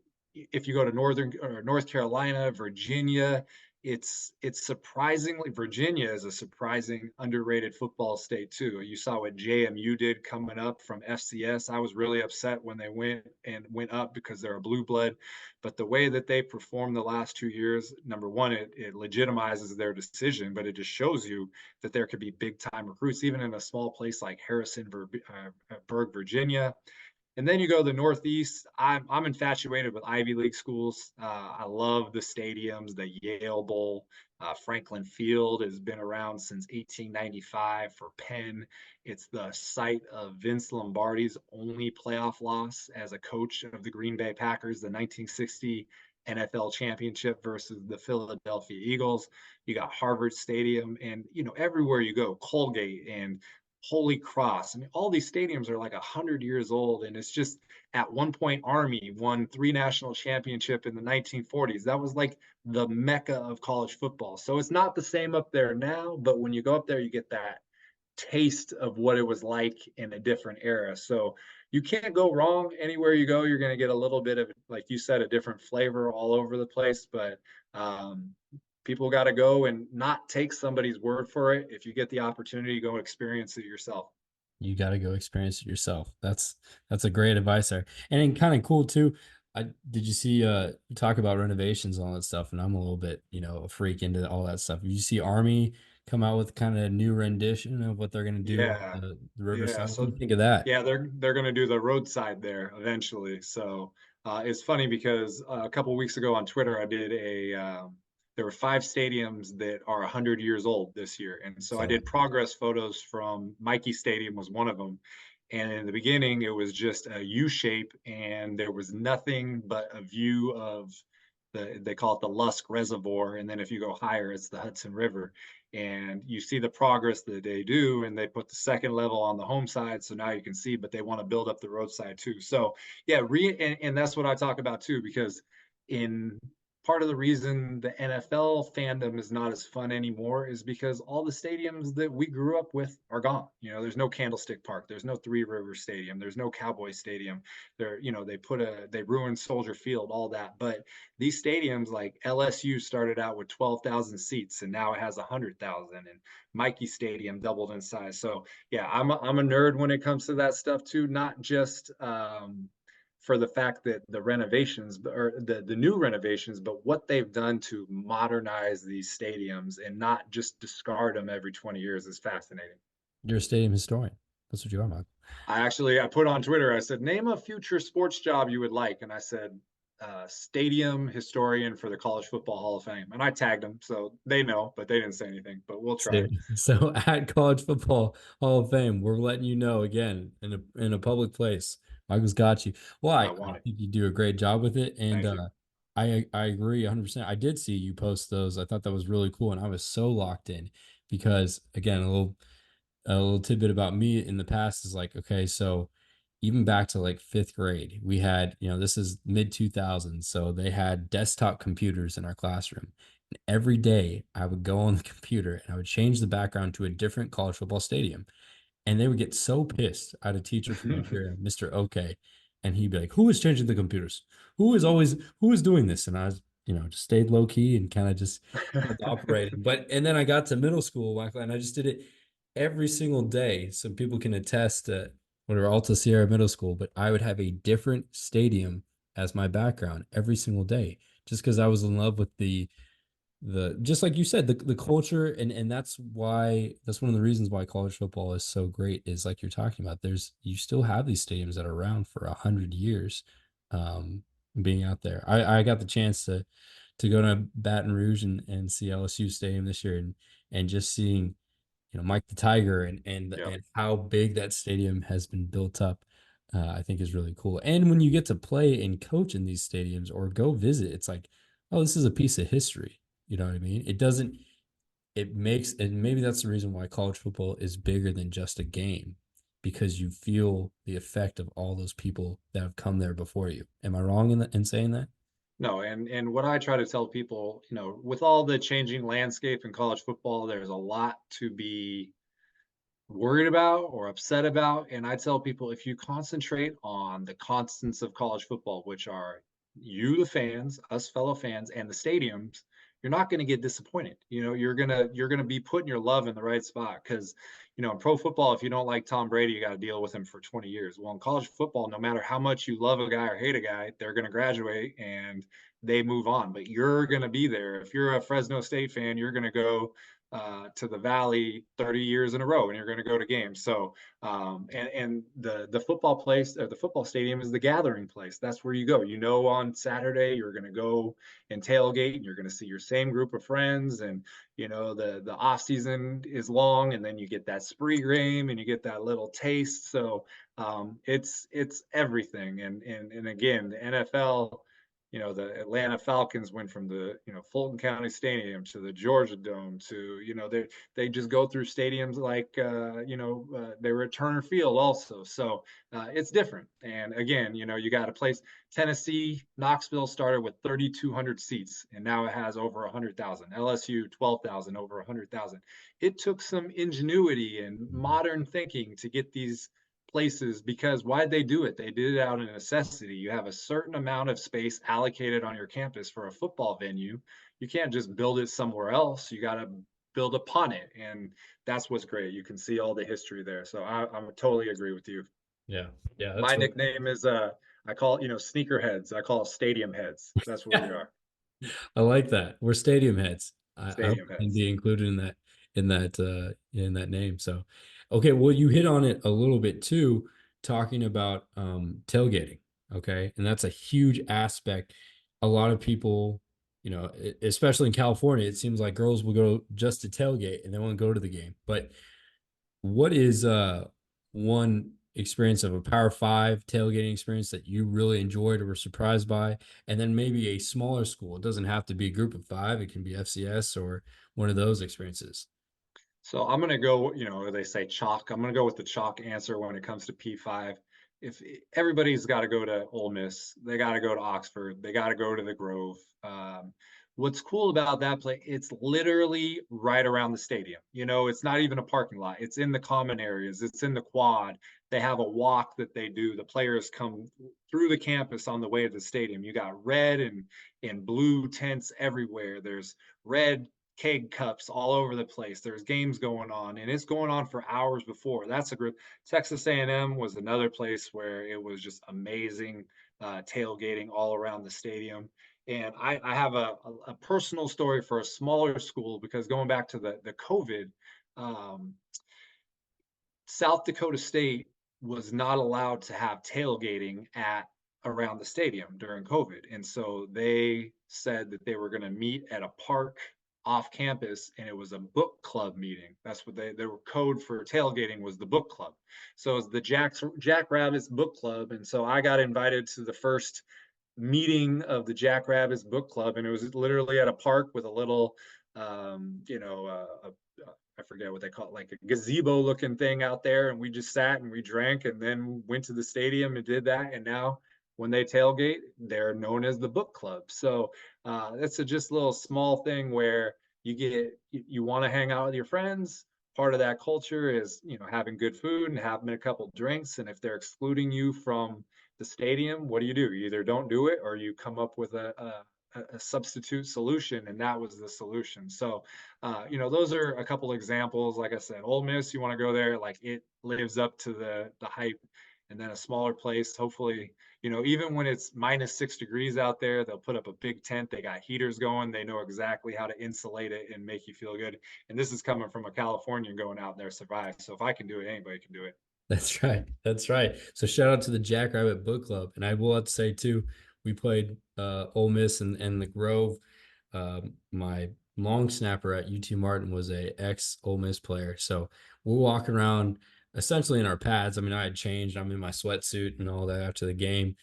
if you go to North Carolina, Virginia, it's surprisingly, Virginia is a surprising underrated football state too. You saw what JMU did coming up from FCS. I was really upset when they went up because they're a blue blood, but the way that they performed the last 2 years, number one, it legitimizes their decision, but it just shows you that there could be big time recruits even in a small place like Harrisonburg, Virginia. And then you go to the Northeast. I'm infatuated with Ivy League schools. I love the stadiums, the Yale Bowl. Franklin Field has been around since 1895 for Penn. It's the site of Vince Lombardi's only playoff loss as a coach of the Green Bay Packers, the 1960 NFL championship versus the Philadelphia Eagles. You got Harvard Stadium, and everywhere you go, Colgate and Holy Cross. I mean, all these stadiums are like 100 years old, and it's just at one point Army won 3 national championships in the 1940s. That was like the mecca of college football. So it's not the same up there now, but when you go up there, you get that taste of what it was like in a different era. So, you can't go wrong anywhere you go. You're going to get a little bit of, like you said, a different flavor all over the place, but people got to go and not take somebody's word for it. If you get the opportunity, go experience it yourself. You got to go experience it yourself. That's a great advice there. And kind of cool too. Did you see you talk about renovations and all that stuff, and I'm a little bit, a freak into all that stuff. Did you see Army come out with kind of a new rendition of what they're going to do Yeah. on the Yeah. Riverside? What do So you think of that? yeah, they're going to do the roadside there eventually. So it's funny because a couple weeks ago on Twitter, I did there were 5 stadiums that are 100 years old this year. And so I did progress photos from Mikey Stadium was one of them. And in the beginning, it was just a U shape and there was nothing but a view of they call it the Lusk Reservoir. And then if you go higher, it's the Hudson River. And you see the progress that they do, and they put the second level on the home side. So now you can see, but they want to build up the roadside too. So yeah, and that's what I talk about too, because in part of the reason the NFL fandom is not as fun anymore is because all the stadiums that we grew up with are gone. There's no Candlestick Park, there's no Three Rivers Stadium, there's no Cowboy Stadium. They ruined Soldier Field, all that. But these stadiums like LSU started out with 12,000 seats and now it has 100,000, and Mikey Stadium doubled in size. So yeah, I'm a nerd when it comes to that stuff too, not just for the fact that the renovations or the new renovations, but what they've done to modernize these stadiums and not just discard them every 20 years is fascinating. You're a stadium historian. That's what you are, Mike. I put on Twitter, I said, name a future sports job you would like. And I said, stadium historian for the College Football Hall of Fame. And I tagged them, so they know, but they didn't say anything, but we'll try. So at College Football Hall of Fame, we're letting you know again in a public place. Michael's got you. Well, I think you do a great job with it. And I agree 100%. I did see you post those. I thought that was really cool. And I was so locked in because, again, a little tidbit about me in the past is like, okay, so even back to like 5th grade, we had, this is mid 2000s. So they had desktop computers in our classroom. And every day I would go on the computer and I would change the background to a different college football stadium. And they would get so pissed. I had a teacher from Nigeria, Mr. OK, and he'd be like, who is changing the computers? Who is doing this? And I was, just stayed low key and kind of just operating. And then I got to middle school, Michael, and I just did it every single day. So people can attest to whatever, Alta Sierra Middle School, but I would have a different stadium as my background every single day, just because I was in love with the just like you said, the culture, and that's one of the reasons why college football is so great, is like you're talking about, you still have these stadiums that are around for 100 years, being out there. I got the chance to go to Baton Rouge and see LSU Stadium this year, and just seeing Mike the Tiger and how big that stadium has been built up, I think is really cool. And when you get to play and coach in these stadiums or go visit, it's like, oh, this is a piece of history. You know what I mean? And maybe that's the reason why college football is bigger than just a game, because you feel the effect of all those people that have come there before you. Am I wrong in saying that? No, and what I try to tell people, with all the changing landscape in college football, there's a lot to be worried about or upset about. And I tell people, if you concentrate on the constants of college football, which are you, the fans, us fellow fans, and the stadiums, you're not going to get disappointed. You're gonna be putting your love in the right spot, because in pro football, if you don't like Tom Brady, you got to deal with him for 20 years. Well, in college football, no matter how much you love a guy or hate a guy, they're going to graduate and they move on. But you're going to be there. If you're a Fresno State fan, you're going to go to the Valley 30 years in a row, and you're going to go to games. So, and the football place, or the football stadium, is the gathering place. That's where you go. On Saturday you're going to go and tailgate, and you're going to see your same group of friends. And the off season is long, and then you get that spree game, and you get that little taste. So it's everything. And again, the NFL. The Atlanta Falcons went from the, Fulton County Stadium to the Georgia Dome to, they just go through stadiums like, they were at Turner Field also. So it's different. And again, you got a place, Tennessee, Knoxville started with 3,200 seats, and now it has over 100,000. LSU, 12,000, over 100,000. It took some ingenuity and modern thinking to get these places because why'd they do it? They did it out of necessity. You have a certain amount of space allocated on your campus for a football venue. You can't just build it somewhere else. You got to build upon it. And that's what's great. You can see all the history there. So I totally agree with you. Yeah. Yeah. My nickname is I call it, sneakerheads. I call it stadium heads. That's what we are. I like that. We're stadium heads. I hope Stadium we can heads. be included in that name. So, okay, well, you hit on it a little bit too, talking about tailgating. Okay, and that's a huge aspect. A lot of people, especially in California, it seems like girls will go just to tailgate and they won't go to the game. But what is one experience of a Power 5 tailgating experience that you really enjoyed or were surprised by? And then maybe a smaller school. It doesn't have to be a group of 5. It can be FCS or one of those experiences. So I'm going to go, they say chalk. I'm going to go with the chalk answer when it comes to P5. If everybody's got to go to Ole Miss, they got to go to Oxford, they got to go to the Grove. What's cool about that place, it's literally right around the stadium. It's not even a parking lot. It's in the common areas. It's in the quad. They have a walk that they do. The players come through the campus on the way to the stadium. You got red and blue tents everywhere. There's red keg cups all over the place. There's games going on, and it's going on for hours before. That's a group. Texas A&M was another place where it was just amazing tailgating all around the stadium. And I have a personal story for a smaller school because going back to the COVID, South Dakota State was not allowed to have tailgating around the stadium during COVID. And so they said that they were going to meet at a park off campus, and it was a book club meeting. That's what their code for tailgating was, the book club. So it's the Jackrabbit's book club. And so I got invited to the first meeting of the Jackrabbit's book club, and it was literally at a park with a little I forget what they call it, like a gazebo looking thing out there, and we just sat and we drank and then went to the stadium and did that. And now when they tailgate, they're known as the book club. So that's just a little small thing where you want to hang out with your friends. Part of that culture is having good food and having a couple drinks. And if they're excluding you from the stadium, what do? You either don't do it or you come up with a substitute solution, and that was the solution. So those are a couple examples. Like I said, Ole Miss, you want to go there, like it lives up to the hype. And then a smaller place, hopefully, even when it's -6 degrees out there, they'll put up a big tent. They got heaters going. They know exactly how to insulate it and make you feel good. And this is coming from a Californian going out there survive. So if I can do it, anybody can do it. That's right. That's right. So shout out to the Jackrabbit Book Club. And I will have to say too, we played Ole Miss and the Grove. My long snapper at UT Martin was a ex Ole Miss player. So we're walking around essentially in our pads. I mean, I had changed. I'm in my sweatsuit and all that after the game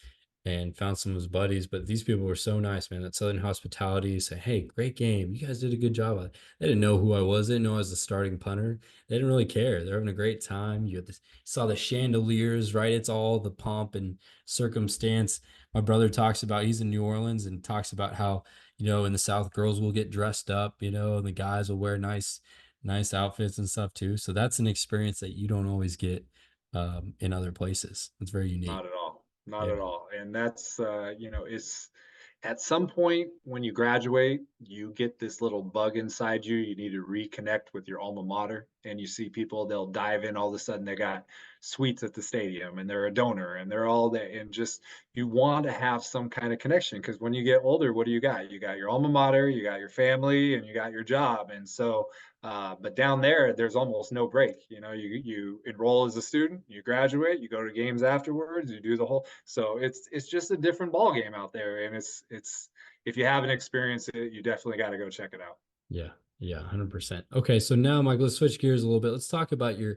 and found some of his buddies. But these people were so nice, man. That Southern hospitality, say, hey, great game. You guys did a good job. They didn't know who I was. They didn't know I was the starting punter. They didn't really care. They're having a great time. You saw the chandeliers, right? It's all the pomp and circumstance. My brother talks about, he's in New Orleans and talks about how, in the South, girls will get dressed up, and the guys will wear nice outfits and stuff too. So that's an experience that you don't always get in other places. It's very unique. Not at all. Not at all. And that's, it's at some point when you graduate, you get this little bug inside you. You need to reconnect with your alma mater, and you see people, they'll dive in. All of a sudden they got suites at the stadium and they're a donor and they're all there. And just, you want to have some kind of connection, because when you get older, what do you got? You got your alma mater, you got your family, and you got your job. And so, but down there's almost no break. You enroll as a student, you graduate, you go to games afterwards, you do the whole. So it's just a different ball game out there, and it's if you haven't experienced it, you definitely got to go check it out. Yeah, 100%. Okay, so now, Mike, let's switch gears a little bit. Let's talk about your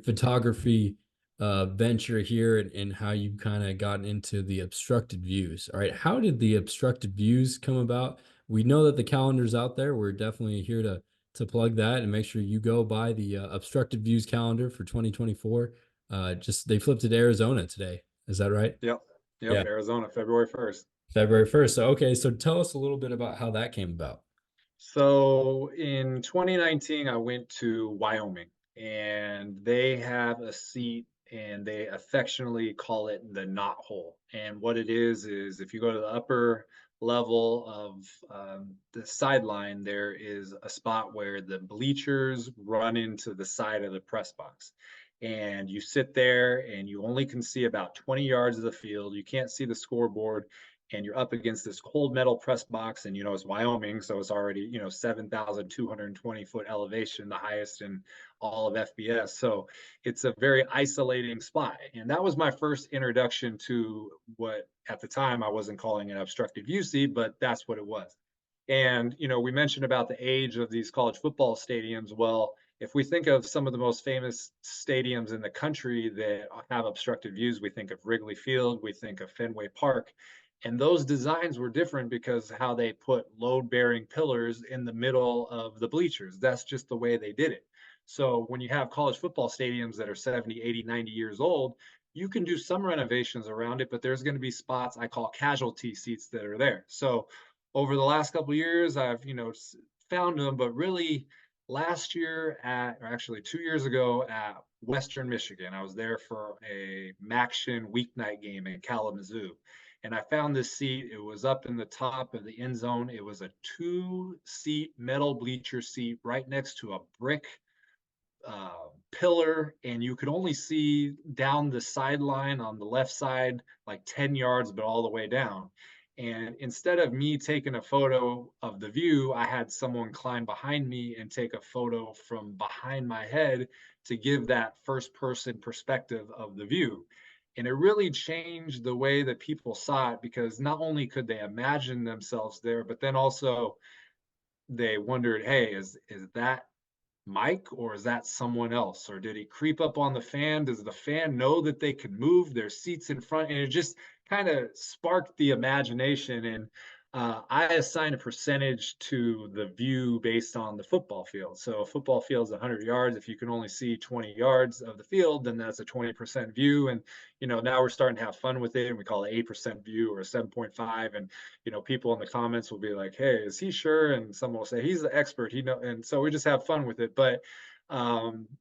photography venture here and how you kind of gotten into the Obstructed Views. All right, how did the Obstructed Views come about? We know that the calendar's out there. We're definitely here to plug that and make sure you go buy the Obstructed Views calendar for 2024. They flipped it to Arizona today. Is that right? Yep. Yeah. Arizona, February 1st. February 1st. So, okay. So tell us a little bit about how that came about. So in 2019, I went to Wyoming, and they have a seat and they affectionately call it the knot hole. And what it is if you go to the upper level of the sideline, there is a spot where the bleachers run into the side of the press box. And you sit there and you only can see about 20 yards of the field. You can't see the scoreboard, and you're up against this cold metal press box. And, it's Wyoming, so it's already, 7,220 foot elevation, the highest in all of FBS. So it's a very isolating spot. And that was my first introduction to what at the time I wasn't calling an obstructed view seat, but that's what it was. And, we mentioned about the age of these college football stadiums. Well, if we think of some of the most famous stadiums in the country that have obstructed views, we think of Wrigley Field, we think of Fenway Park. And those designs were different because how they put load-bearing pillars in the middle of the bleachers. That's just the way they did it. So when you have college football stadiums that are 70, 80, 90 years old, you can do some renovations around it, but there's going to be spots I call casualty seats that are there. So over the last couple of years, I've, found them, but really last year or actually 2 years ago at Western Michigan, I was there for a MACtion weeknight game in Kalamazoo. And I found this seat. It was up in the top of the end zone. It was a 2-seat metal bleacher seat right next to a brick pillar, and you could only see down the sideline on the left side like 10 yards, but all the way down. And instead of me taking a photo of the view, I had someone climb behind me and take a photo from behind my head to give that first person perspective of the view. And it really changed the way that people saw it, because not only could they imagine themselves there, but then also they wondered, hey, is that Mike, or is that someone else? Or did he creep up on the fan? Does the fan know that they can move their seats in front? And it just kind of sparked the imagination. And I assign a percentage to the view based on the football field. So a football field is 100 yards. If you can only see 20 yards of the field, then that's a 20% view. And, now we're starting to have fun with it. And we call it 8% view or 7.5. And, people in the comments will be like, hey, is he sure? And someone will say, he's the expert. And so we just have fun with it. But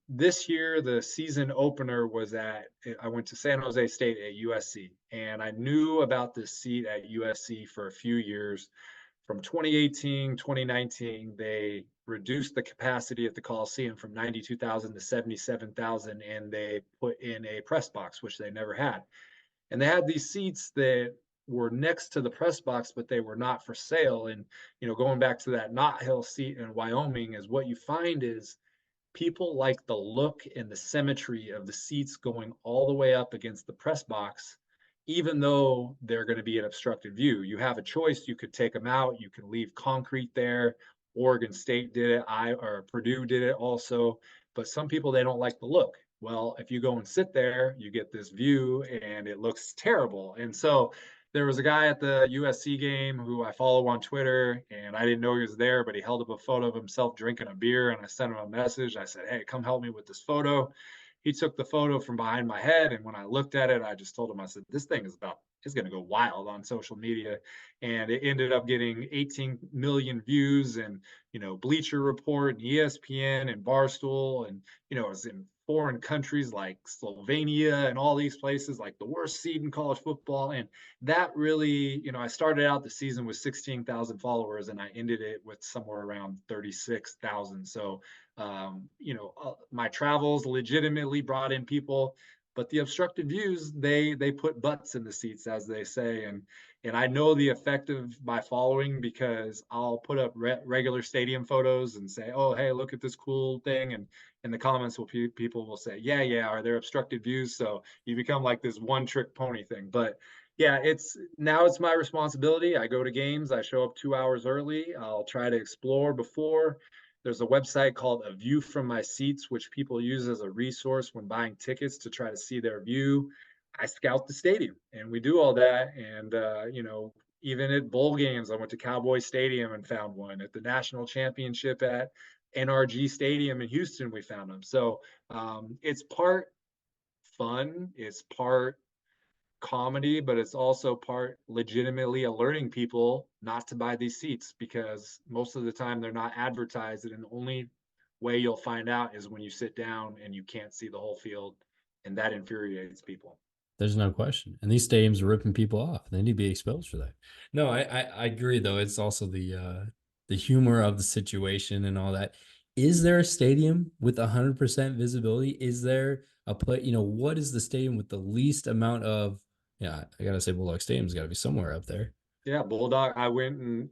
this year, the season opener was I went to San Jose State at USC, and I knew about this seat at USC for a few years. From 2018, 2019, they reduced the capacity at the Coliseum from 92,000 to 77,000, and they put in a press box, which they never had. And they had these seats that were next to the press box, but they were not for sale. And, going back to that Knot Hill seat in Wyoming, is what you find is people like the look and the symmetry of the seats going all the way up against the press box, even though they're going to be an obstructed view. You have a choice. You could take them out. You can leave concrete there. Oregon State did it. Or Purdue did it also. But some people, they don't like the look. Well, if you go and sit there, you get this view and it looks terrible. And so there was a guy at the USC game who I follow on Twitter, and I didn't know he was there, but he held up a photo of himself drinking a beer, and I sent him a message. I said, hey, come help me with this photo. He took the photo from behind my head, and when I looked at it, I just told him, I said, this thing is going to go wild on social media. And it ended up getting 18 million views, and, Bleacher Report and ESPN and Barstool, and, it was in foreign countries like Slovenia and all these places, like the worst seed in college football. And that really, I started out the season with 16,000 followers, and I ended it with somewhere around 36,000. So, my travels legitimately brought in people, but the obstructed views, they put butts in the seats, as they say. And I know the effect of my following, because I'll put up regular stadium photos and say, oh, hey, look at this cool thing. And in the comments, people will say, yeah, are there obstructed views? So you become like this one-trick pony thing. But yeah, it's my responsibility. I go to games. I show up 2 hours early. I'll try to explore before. There's a website called A View from My Seats, which people use as a resource when buying tickets to try to see their view. I scout the stadium, and we do all that. And, even at bowl games, I went to Cowboy Stadium and found one. At the national championship at NRG Stadium in Houston, we found them. So it's part fun, it's part comedy, but it's also part legitimately alerting people not to buy these seats, because most of the time they're not advertised, and the only way you'll find out is when you sit down and you can't see the whole field and that infuriates people. There's no question. And these stadiums are ripping people off. They need to be exposed for that. No, I agree though. It's also the humor of the situation and all that. Is there a stadium with 100% visibility? Is there a play? What is the stadium with the least amount of? Yeah, I gotta say, Bulldog Stadium's got to be somewhere up there. Yeah, Bulldog. I went and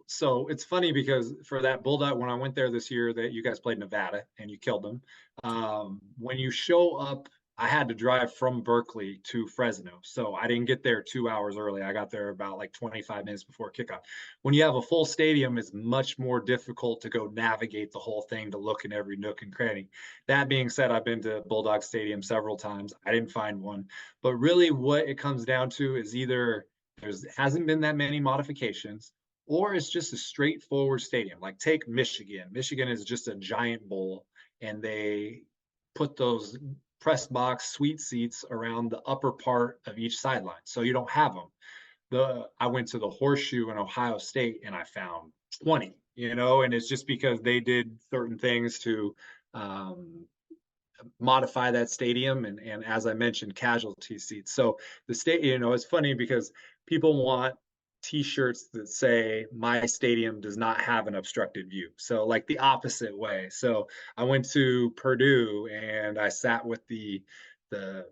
so it's funny because for that Bulldog, when I went there this year, that you guys played Nevada and you killed them. When you show up, I had to drive from Berkeley to Fresno, so I didn't get there 2 hours early. I got there about like 25 minutes before kickoff. When you have a full stadium, it's much more difficult to go navigate the whole thing to look in every nook and cranny. That being said, I've been to Bulldog Stadium several times. I didn't find one, but really, what it comes down to is either there hasn't been that many modifications, or it's just a straightforward stadium. Like take Michigan. Michigan is just a giant bowl, and they put those press box suite seats around the upper part of each sideline, so you don't have them. I went to the Horseshoe in Ohio State, and I found 20. And it's just because they did certain things to modify that stadium, and as I mentioned, casualty seats. So the state, it's funny because people want t-shirts that say my stadium does not have an obstructed view, so like the opposite way. So I went to Purdue and I sat with the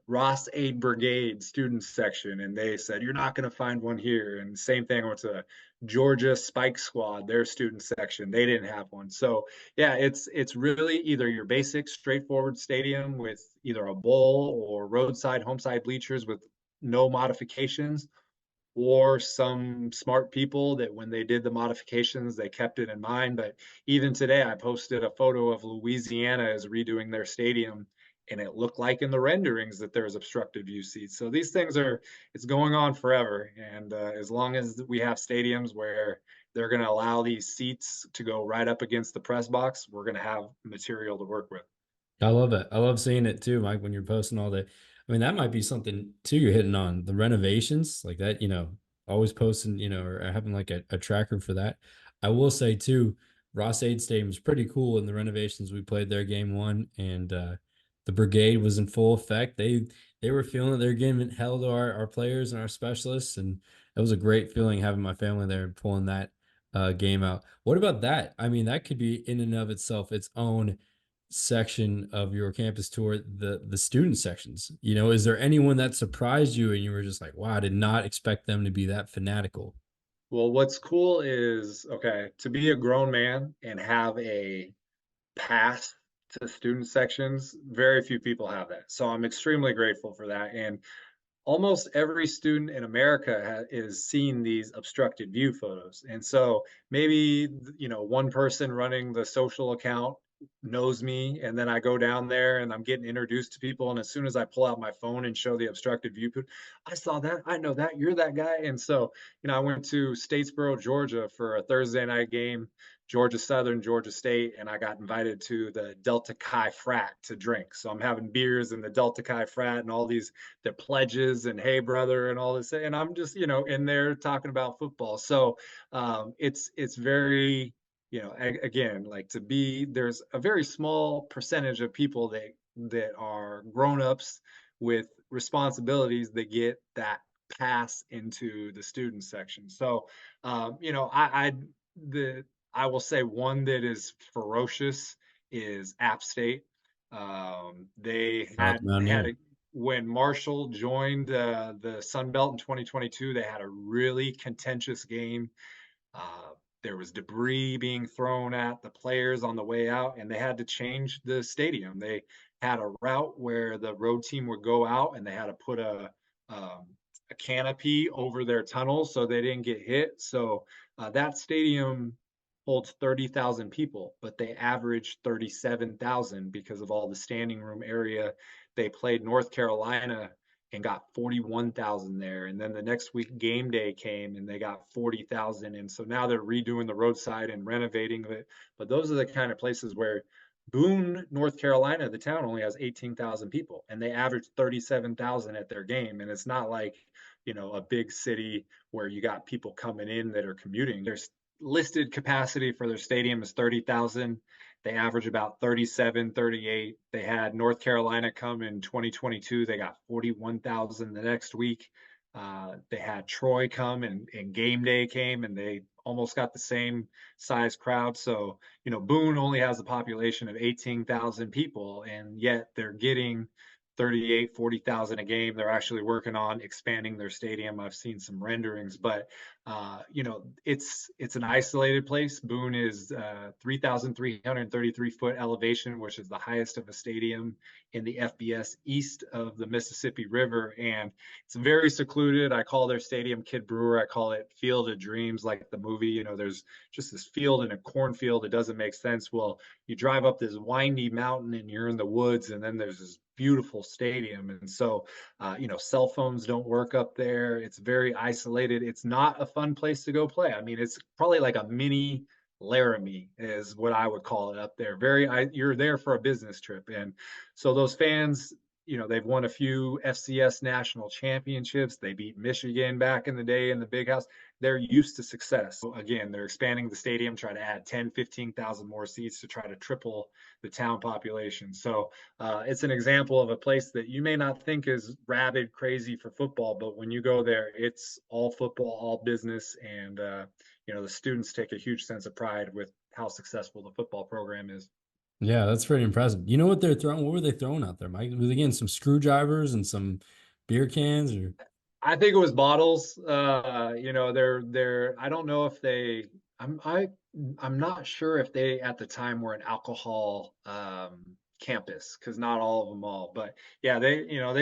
Ross Aid Brigade students section, and they said you're not going to find one here. And same thing, I went to Georgia Spike Squad, their student section, they didn't have one. So yeah, it's really either your basic straightforward stadium with either a bowl or roadside home side bleachers with no modifications, or some smart people that when they did the modifications, they kept it in mind. But even today, I posted a photo of Louisiana as redoing their stadium, and it looked like in the renderings that there's obstructed view seats. So these things it's going on forever. And as long as we have stadiums where they're going to allow these seats to go right up against the press box, we're going to have material to work with. I love it. I love seeing it too, Mike, when you're posting all the. I mean, that might be something too you're hitting on, the renovations like that, always posting, or having like a tracker for that. I will say too, Ross Aid Stadium is pretty cool in the renovations. We played their game one, and the brigade was in full effect. They were feeling that they're giving hell to our players and our specialists, and it was a great feeling having my family there and pulling that game out. What about that? I mean, that could be in and of itself its own section of your campus tour, the student sections. Is there anyone that surprised you and you were just like, wow, I did not expect them to be that fanatical? Well, what's cool is, okay, to be a grown man and have a pass to student sections, very few people have that. So I'm extremely grateful for that. And almost every student in America is seeing these obstructed view photos. And so maybe, one person running the social account knows me, and then I go down there and I'm getting introduced to people, and as soon as I pull out my phone and show the obstructed view, I saw that, I know that, you're that guy. And so I went to Statesboro, Georgia for a Thursday night game, Georgia Southern, Georgia State, and I got invited to the Delta Chi frat to drink. So I'm having beers in the Delta Chi frat and all these, the pledges and hey brother and all this, and I'm just in there talking about football. So it's very, again, like there's a very small percentage of people that are grown-ups with responsibilities that get that pass into the student section. So, I will say one that is ferocious is App State. They had when Marshall joined the Sun Belt in 2022, they had a really contentious game. There was debris being thrown at the players on the way out, and they had to change the stadium. They had a route where the road team would go out, and they had to put a canopy over their tunnels so they didn't get hit. So that stadium holds 30,000 people, but they averaged 37,000 because of all the standing room area. They played North Carolina and got 41,000 there. And then the next week game day came and they got 40,000. And so now they're redoing the roadside and renovating it. But those are the kind of places where Boone, North Carolina, the town only has 18,000 people, and they average 37,000 at their game. And it's not like, a big city where you got people coming in that are commuting. There's listed capacity for their stadium is 30,000. They average about 37, 38. They had North Carolina come in 2022. They got 41,000 the next week. They had Troy come and game day came and they almost got the same size crowd. So, Boone only has a population of 18,000 people, and yet they're getting 38, 40,000 a game. They're actually working on expanding their stadium. I've seen some renderings, but it's an isolated place. Boone is 3,333 foot elevation, which is the highest of a stadium in the FBS east of the Mississippi River, and it's very secluded. I call their stadium Kid Brewer. I call it Field of Dreams, like the movie. There's just this field in a cornfield. It doesn't make sense. Well, you drive up this windy mountain and you're in the woods, and then there's this beautiful stadium. And so, cell phones don't work up there. It's very isolated. It's not a fun place to go play. I mean, it's probably like a mini Laramie is what I would call it up there. You're there for a business trip. And so those fans, they've won a few FCS national championships. They beat Michigan back in the day in the big house. They're used to success. So again, they're expanding the stadium, trying to add 10, 15,000 more seats to try to triple the town population. So it's an example of a place that you may not think is rabid crazy for football, but when you go there, it's all football, all business. And, the students take a huge sense of pride with how successful the football program is. Yeah, that's pretty impressive. You know what they're throwing? What were they throwing out there, Mike? Was again some screwdrivers and some beer cans, or? I think it was bottles. They're I don't know if I'm not sure if they at the time were an alcohol campus, because not all of them all. But yeah, they're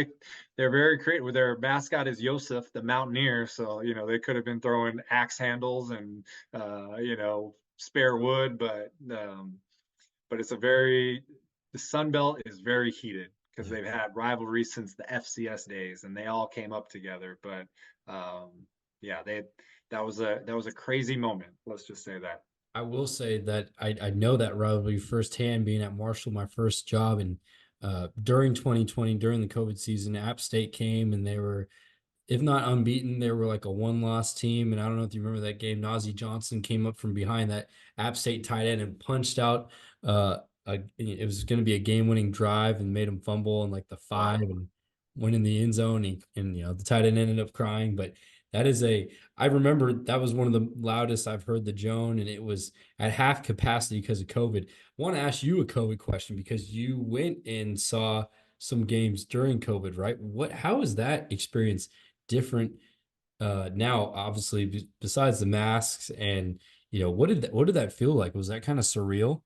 very creative. Their mascot is Yosef, the Mountaineer. So they could have been throwing axe handles and spare wood, but the Sun Belt is very heated because they've had rivalry since the FCS days, and they all came up together. But that was a crazy moment. Let's just say that. I will say that I know that rivalry firsthand, being at Marshall, my first job, and during 2020, during the COVID season, App State came and they were, if not unbeaten, they were like a one-loss team. And I don't know if you remember that game. Nazi Johnson came up from behind that App State tight end and punched out. It was going to be a game-winning drive and made him fumble in like the 5 and went in the end zone. And the tight end ended up crying. But I remember that was one of the loudest I've heard the Joan, and it was at half capacity because of COVID. I want to ask you a COVID question because you went and saw some games during COVID, right? How is that experience different now, obviously, besides the masks, and what did that feel like? Was that kind of surreal?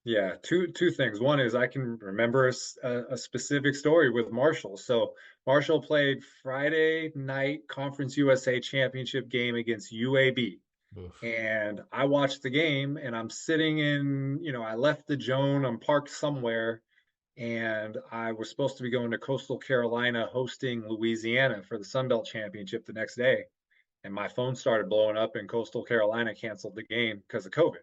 Yeah, two things. One is I can remember a specific story with Marshall. So Marshall played Friday night Conference USA championship game against UAB. Oof. And I watched the game, and I'm sitting in, I left the Joan, I'm parked somewhere, and I was supposed to be going to Coastal Carolina hosting Louisiana for the Sun Belt Championship the next day. And my phone started blowing up, and Coastal Carolina canceled the game because of COVID.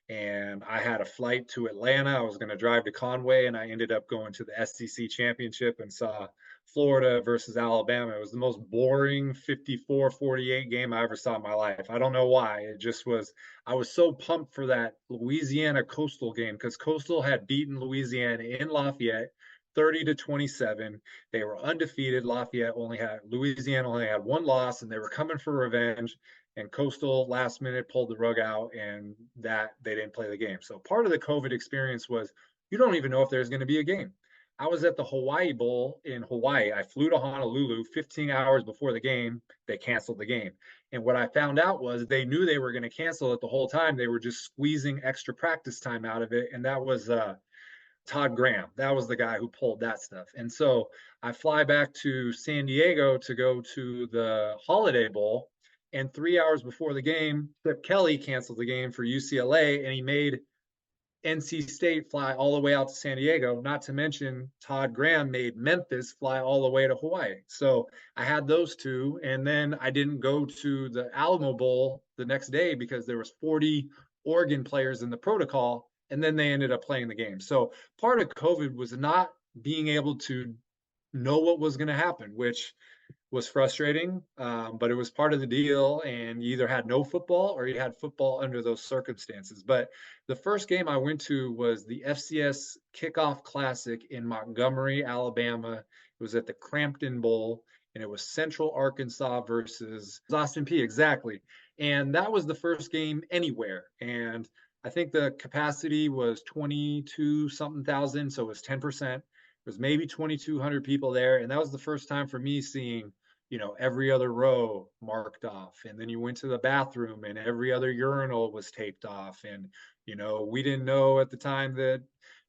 And I had a flight to Atlanta. I was going to drive to Conway, and I ended up going to the SEC championship and saw Florida versus Alabama. It was the most boring 54-48 game I ever saw in my life. I don't know why. It just was. I was so pumped for that Louisiana Coastal game because Coastal had beaten Louisiana in Lafayette 30-27. They were undefeated. Louisiana only had one loss, and they were coming for revenge. And Coastal last minute pulled the rug out, and that they didn't play the game. So part of the COVID experience was you don't even know if there's going to be a game. I was at the Hawaii Bowl in Hawaii. I flew to Honolulu 15 hours before the game. They canceled the game. And what I found out was they knew they were going to cancel it the whole time. They were just squeezing extra practice time out of it. And that was Todd Graham. That was the guy who pulled that stuff. And so I fly back to San Diego to go to the Holiday Bowl. And 3 hours before the game, Chip Kelly canceled the game for UCLA, and he made NC State fly all the way out to San Diego. Not to mention, Todd Graham made Memphis fly all the way to Hawaii. So I had those two, and then I didn't go to the Alamo Bowl the next day because there was 40 Oregon players in the protocol, and then they ended up playing the game. So part of COVID was not being able to know what was going to happen, which was frustrating, but it was part of the deal. And you either had no football or you had football under those circumstances. But the first game I went to was the FCS Kickoff Classic in Montgomery, Alabama. It was at the Crampton Bowl, and it was Central Arkansas versus Austin Peay. Exactly. And that was the first game anywhere. And I think the capacity was 22 something thousand, so it was 10%. There was maybe 2,200 people there, and that was the first time for me seeing, every other row marked off. And then you went to the bathroom and every other urinal was taped off. And, we didn't know at the time that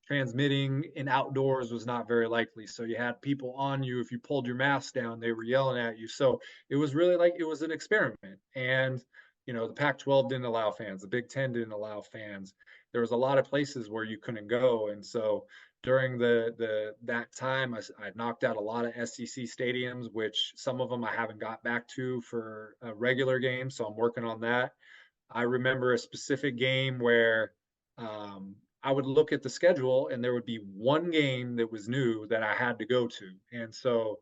transmitting in outdoors was not very likely. So you had people on you. If you pulled your mask down, they were yelling at you. So it was really like it was an experiment. And, the Pac-12 didn't allow fans. The Big Ten didn't allow fans. There was a lot of places where you couldn't go. And so during that time, I knocked out a lot of SEC stadiums, which some of them I haven't got back to for a regular game. So I'm working on that. I remember a specific game where I would look at the schedule and there would be one game that was new that I had to go to. And so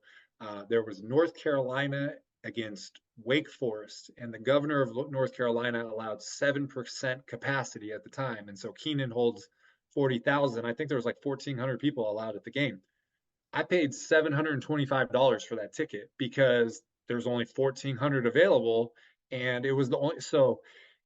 there was North Carolina against Wake Forest, and the governor of North Carolina allowed 7% capacity at the time. And so Keenan holds 40,000. I think there was like 1,400 people allowed at the game. I paid $725 for that ticket because there's only 1,400 available, and it was the only. So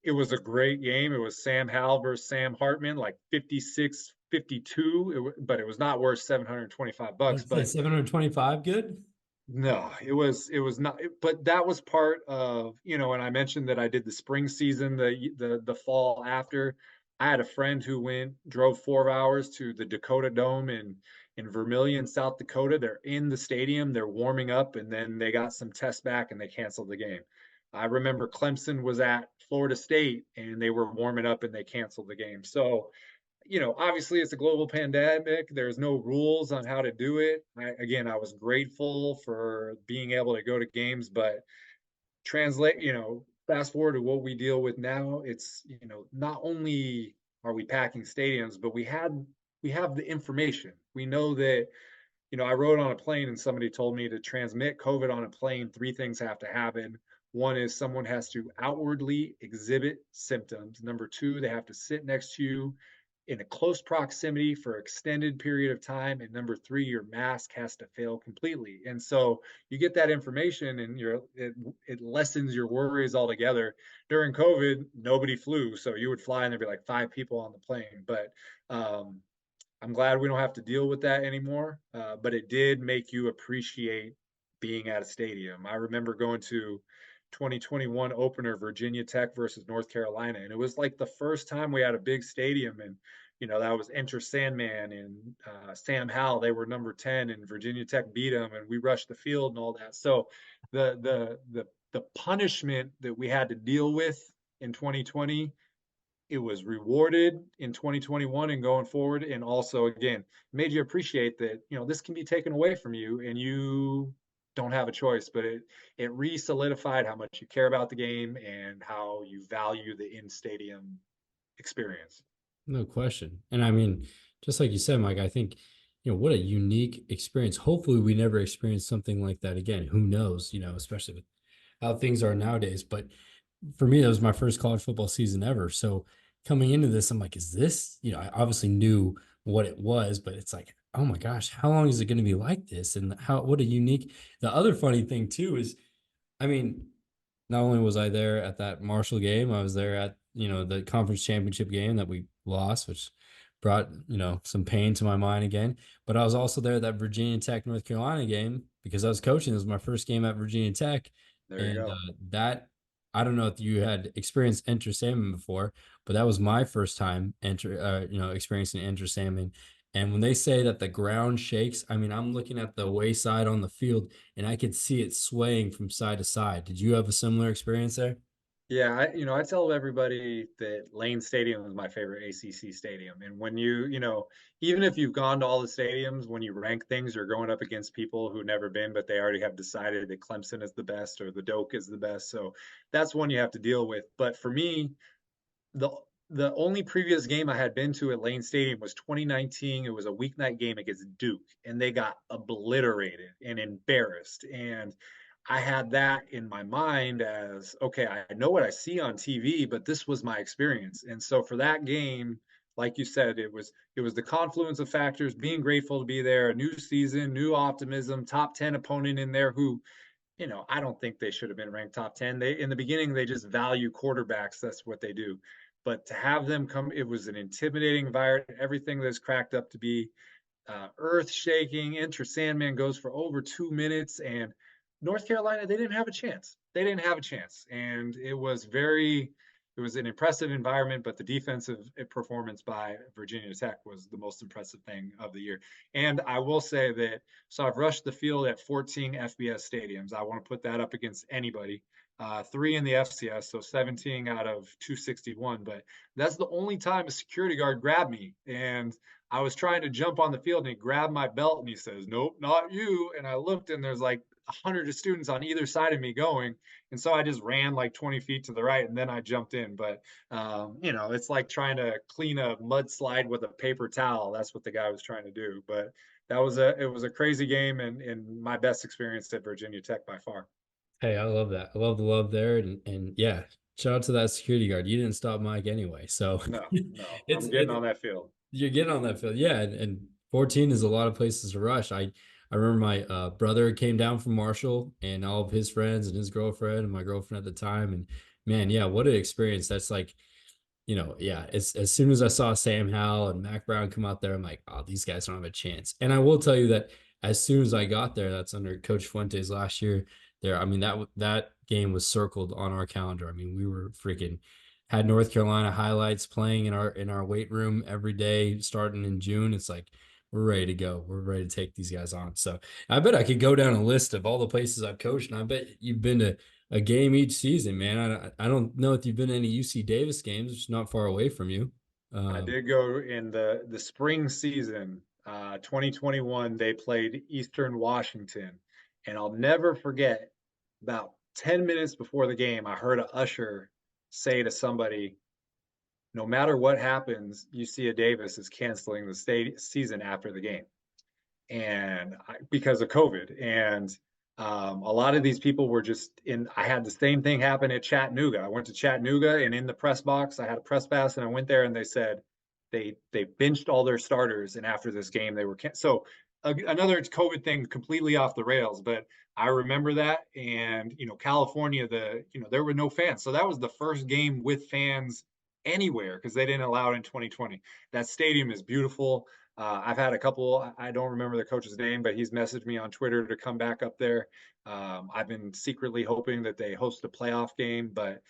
it was a great game. It was Sam Howell versus Sam Hartman, like 56-52. But it was not worth $725. But 725, good. No, it was not. But that was part of, and I mentioned that I did the spring season, the fall after. I had a friend who drove 4 hours to the Dakota Dome in Vermillion, South Dakota. They're in the stadium, they're warming up, and then they got some tests back and they canceled the game. I remember Clemson was at Florida State and they were warming up and they canceled the game. So, obviously it's a global pandemic. There's no rules on how to do it. I was grateful for being able to go to games, but fast forward to what we deal with now, it's, not only are we packing stadiums, but we have the information. We know that, I rode on a plane and somebody told me to transmit COVID on a plane, 3 things have to happen. One is someone has to outwardly exhibit symptoms. Number 2, they have to sit next to you in a close proximity for an extended period of time. And number 3, your mask has to fail completely. And so you get that information and it lessens your worries altogether. During COVID, nobody flew. So you would fly and there'd be like 5 people on the plane. But I'm glad we don't have to deal with that anymore. But it did make you appreciate being at a stadium. I remember going to 2021 opener, Virginia Tech versus North Carolina. And it was like the first time we had a big stadium, and, that was Enter Sandman and Sam Howell. They were number 10 and Virginia Tech beat them and we rushed the field and all that. So the punishment that we had to deal with in 2020, it was rewarded in 2021 and going forward. And also, again, made you appreciate that, this can be taken away from you and you don't have a choice, but it re-solidified how much you care about the game and how you value the in-stadium experience. No question. And I mean, just like you said, Mike, I think, what a unique experience. Hopefully we never experience something like that again. Who knows, especially with how things are nowadays. But for me, that was my first college football season ever. So coming into this, I'm like, is this, I obviously knew what it was, but it's like, oh my gosh, how long is it going to be like this? And what a unique, the other funny thing too is, I mean, not only was I there at that Marshall game, I was there at, the conference championship game that we lost, which brought, some pain to my mind again. But I was also there at that Virginia Tech, North Carolina game because I was coaching. It was my first game at Virginia Tech. There you go. That, I don't know if you had experienced Enter Sandman before, but that was my first time experiencing Enter Sandman. And when they say that the ground shakes, I mean, I'm looking at the wayside on the field and I could see it swaying from side to side. Did you have a similar experience there? Yeah, I tell everybody that Lane Stadium is my favorite ACC stadium. And when even if you've gone to all the stadiums, when you rank things, you're going up against people who've never been, but they already have decided that Clemson is the best or the Doak is the best. So that's one you have to deal with. But for me, the only previous game I had been to at Lane Stadium was 2019. It was a weeknight game against Duke, and they got obliterated and embarrassed. And I had that in my mind as, okay, I know what I see on TV, but this was my experience. And so for that game, like you said, it was the confluence of factors, being grateful to be there, a new season, new optimism, top 10 opponent in there who, I don't think they should have been ranked top 10. They in the beginning they just value quarterbacks. That's what they do. But to have them come, it was an intimidating environment. Everything that's cracked up to be earth shaking. Enter Sandman goes for over 2 minutes, and North Carolina, they didn't have a chance. They didn't have a chance, and it was an impressive environment. But the defensive performance by Virginia Tech was the most impressive thing of the year. And I will say that, so I've rushed the field at 14 FBS stadiums. I want to put that up against anybody. 3 in the FCS, so 17 out of 261. But that's the only time a security guard grabbed me. And I was trying to jump on the field, and he grabbed my belt and he says, "Nope, not you." And I looked, and there's like 100 students on either side of me going. And so I just ran like 20 feet to the right, and then I jumped in. But, it's like trying to clean a mudslide with a paper towel. That's what the guy was trying to do. But it was a crazy game, and my best experience at Virginia Tech by far. Hey, I love that. I love the love there, and yeah, shout out to that security guard. You didn't stop Mike anyway, so No, it's I'm getting on that field. you're getting on that field, yeah. And 14 is a lot of places to rush. I remember my brother came down from Marshall, and all of his friends and his girlfriend and my girlfriend at the time, and man, yeah, what an experience. That's like, yeah. It's as soon as I saw Sam Howell and Mac Brown come out there, I'm like, oh, these guys don't have a chance. And I will tell you that as soon as I got there, that's under Coach Fuentes last year there. I mean, that game was circled on our calendar. I mean, we were freaking had North Carolina highlights playing in our weight room every day starting in June. It's like we're ready to go. We're ready to take these guys on. So I bet I could go down a list of all the places I've coached, and I bet you've been to a game each season, man. I don't know if you've been to any UC Davis games, which is not far away from you. I did go in the spring season, 2021. They played Eastern Washington, and I'll never forget. About 10 minutes before the game, I heard an usher say to somebody, "No matter what happens, UC Davis is canceling the season after the game," and because of COVID. And a lot of these people were just in. I had the same thing happen at Chattanooga. I went to Chattanooga, and in the press box, I had a press pass, and I went there, and they said they benched all their starters, and after this game, they were so another COVID thing completely off the rails. But I remember that, and California, there were no fans, so that was the first game with fans anywhere because they didn't allow it in 2020. That stadium is beautiful. I've had a couple, I don't remember the coach's name, but he's messaged me on Twitter to come back up there. I've been secretly hoping that they host a playoff game, but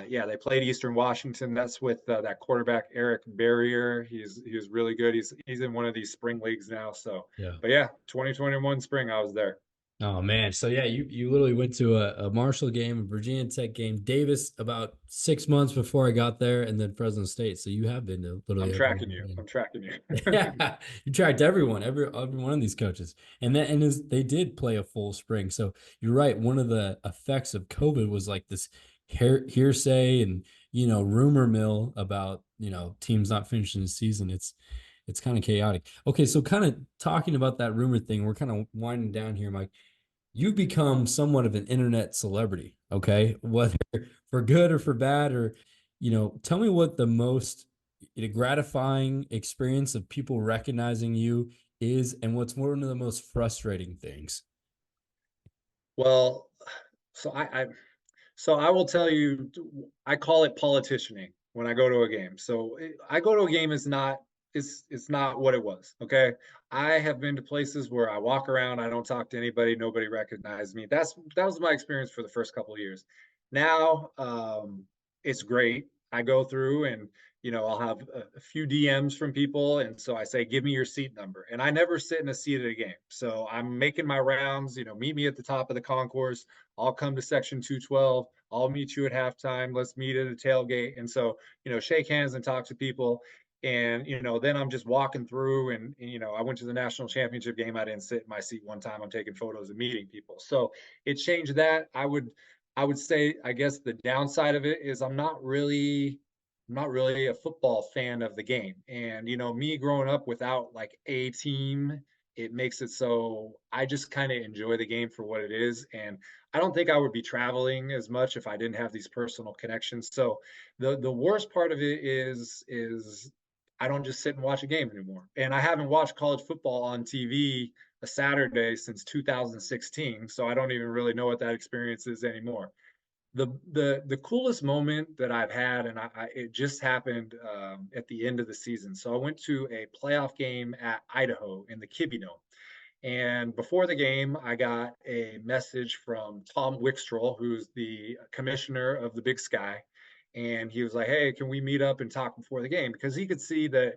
yeah, they played Eastern Washington. That's with that quarterback, Eric Barrier. He was really good. He's in one of these spring leagues now. So, Yeah. But yeah, 2021 spring, I was there. Oh man. So yeah, you literally went to a Marshall game, a Virginia Tech game, Davis about 6 months before I got there, and then Fresno State. So you have been to literally. I'm tracking you. Yeah, you tracked everyone, every one of these coaches, and they did play a full spring. So you're right. One of the effects of COVID was like this hearsay and rumor mill about teams not finishing the season. It's kind of chaotic. Okay, so kind of talking about that rumor thing, we're kind of winding down here, Mike. You've become somewhat of an internet celebrity, okay? Whether for good or for bad, or tell me what the most gratifying experience of people recognizing you is, and what's one of the most frustrating things. Well, so I will tell you, I call it politicianing when I go to a game. So I go to a game, it's not what it was. Okay. I have been to places where I walk around, I don't talk to anybody, nobody recognized me. That was my experience for the first couple of years. Now, it's great. I go through and I'll have a few DMs from people, and so I say, "Give me your seat number." And I never sit in a seat at a game, so I'm making my rounds. Meet me at the top of the concourse. I'll come to section 212. I'll meet you at halftime. Let's meet at a tailgate. And so shake hands and talk to people. And then I'm just walking through, and I went to the national championship game. I didn't sit in my seat one time. I'm taking photos and meeting people. So it changed that. I would say, I guess the downside of it is I'm not really not really a football fan of the game. And, me growing up without like a team, it makes it so I just kind of enjoy the game for what it is. And I don't think I would be traveling as much if I didn't have these personal connections. So the worst part of it is I don't just sit and watch a game anymore. And I haven't watched college football on TV a Saturday since 2016. So I don't even really know what that experience is anymore. The coolest moment that I've had, and it just happened at the end of the season. So I went to a playoff game at Idaho in the Kibbie Dome. And before the game, I got a message from Tom Wickstrell, who's the commissioner of the Big Sky. And he was like, hey, can we meet up and talk before the game? Because he could see that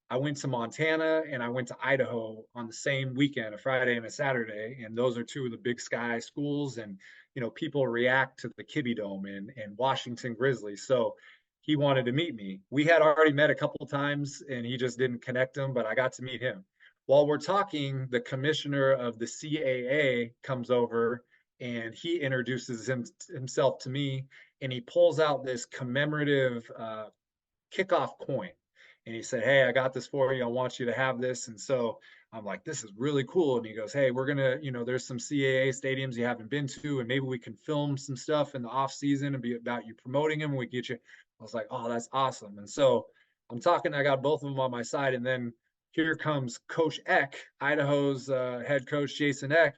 I went to Montana and I went to Idaho on the same weekend, a Friday and a Saturday. And those are two of the Big Sky schools. And, people react to the Kibbie Dome and Washington Grizzlies. So he wanted to meet me. We had already met a couple of times and he just didn't connect them, but I got to meet him. While we're talking, the commissioner of the CAA comes over and he introduces himself to me, and he pulls out this commemorative kickoff coin. And he said, hey, I got this for you. I want you to have this. And so I'm like, this is really cool. And he goes, hey, we're going to, there's some CAA stadiums you haven't been to, and maybe we can film some stuff in the off season and be about you promoting them. We get you. I was like, oh, that's awesome. And so I'm talking, I got both of them on my side. And then here comes Coach Eck, Idaho's head coach, Jason Eck.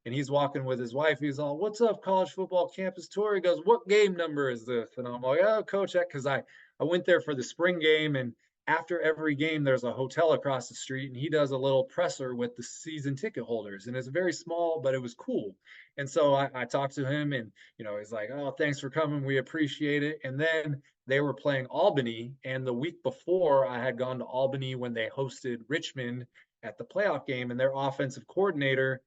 And he's walking with his wife. He's all, what's up, college football campus tour? He goes, what game number is this? And I'm like, oh, Coach Eck, because I went there for the spring game, and after every game, there's a hotel across the street, and he does a little presser with the season ticket holders. And it's very small, but it was cool. And so I talked to him, and, he's like, oh, thanks for coming. We appreciate it. And then they were playing Albany. And the week before, I had gone to Albany when they hosted Richmond at the playoff game, and their offensive coordinator,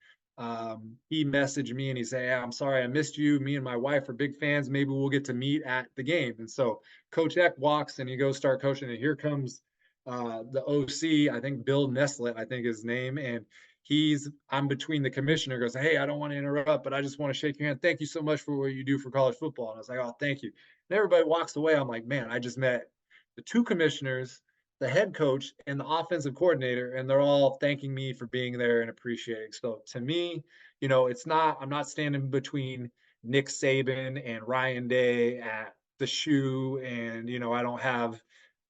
he messaged me and he said, hey, I'm sorry I missed you. Me and my wife are big fans. Maybe we'll get to meet at the game. And so Coach Eck walks and he goes start coaching. And here comes the OC, I think Bill Neslett, I think his name. And I'm between the commissioner, goes, hey, I don't want to interrupt, but I just want to shake your hand. Thank you so much for what you do for college football. And I was like, oh, thank you. And everybody walks away. I'm like, man, I just met the two commissioners, the head coach, and the offensive coordinator, and they're all thanking me for being there and appreciating. So to me, I'm not standing between Nick Saban and Ryan Day at the shoe, and, I don't have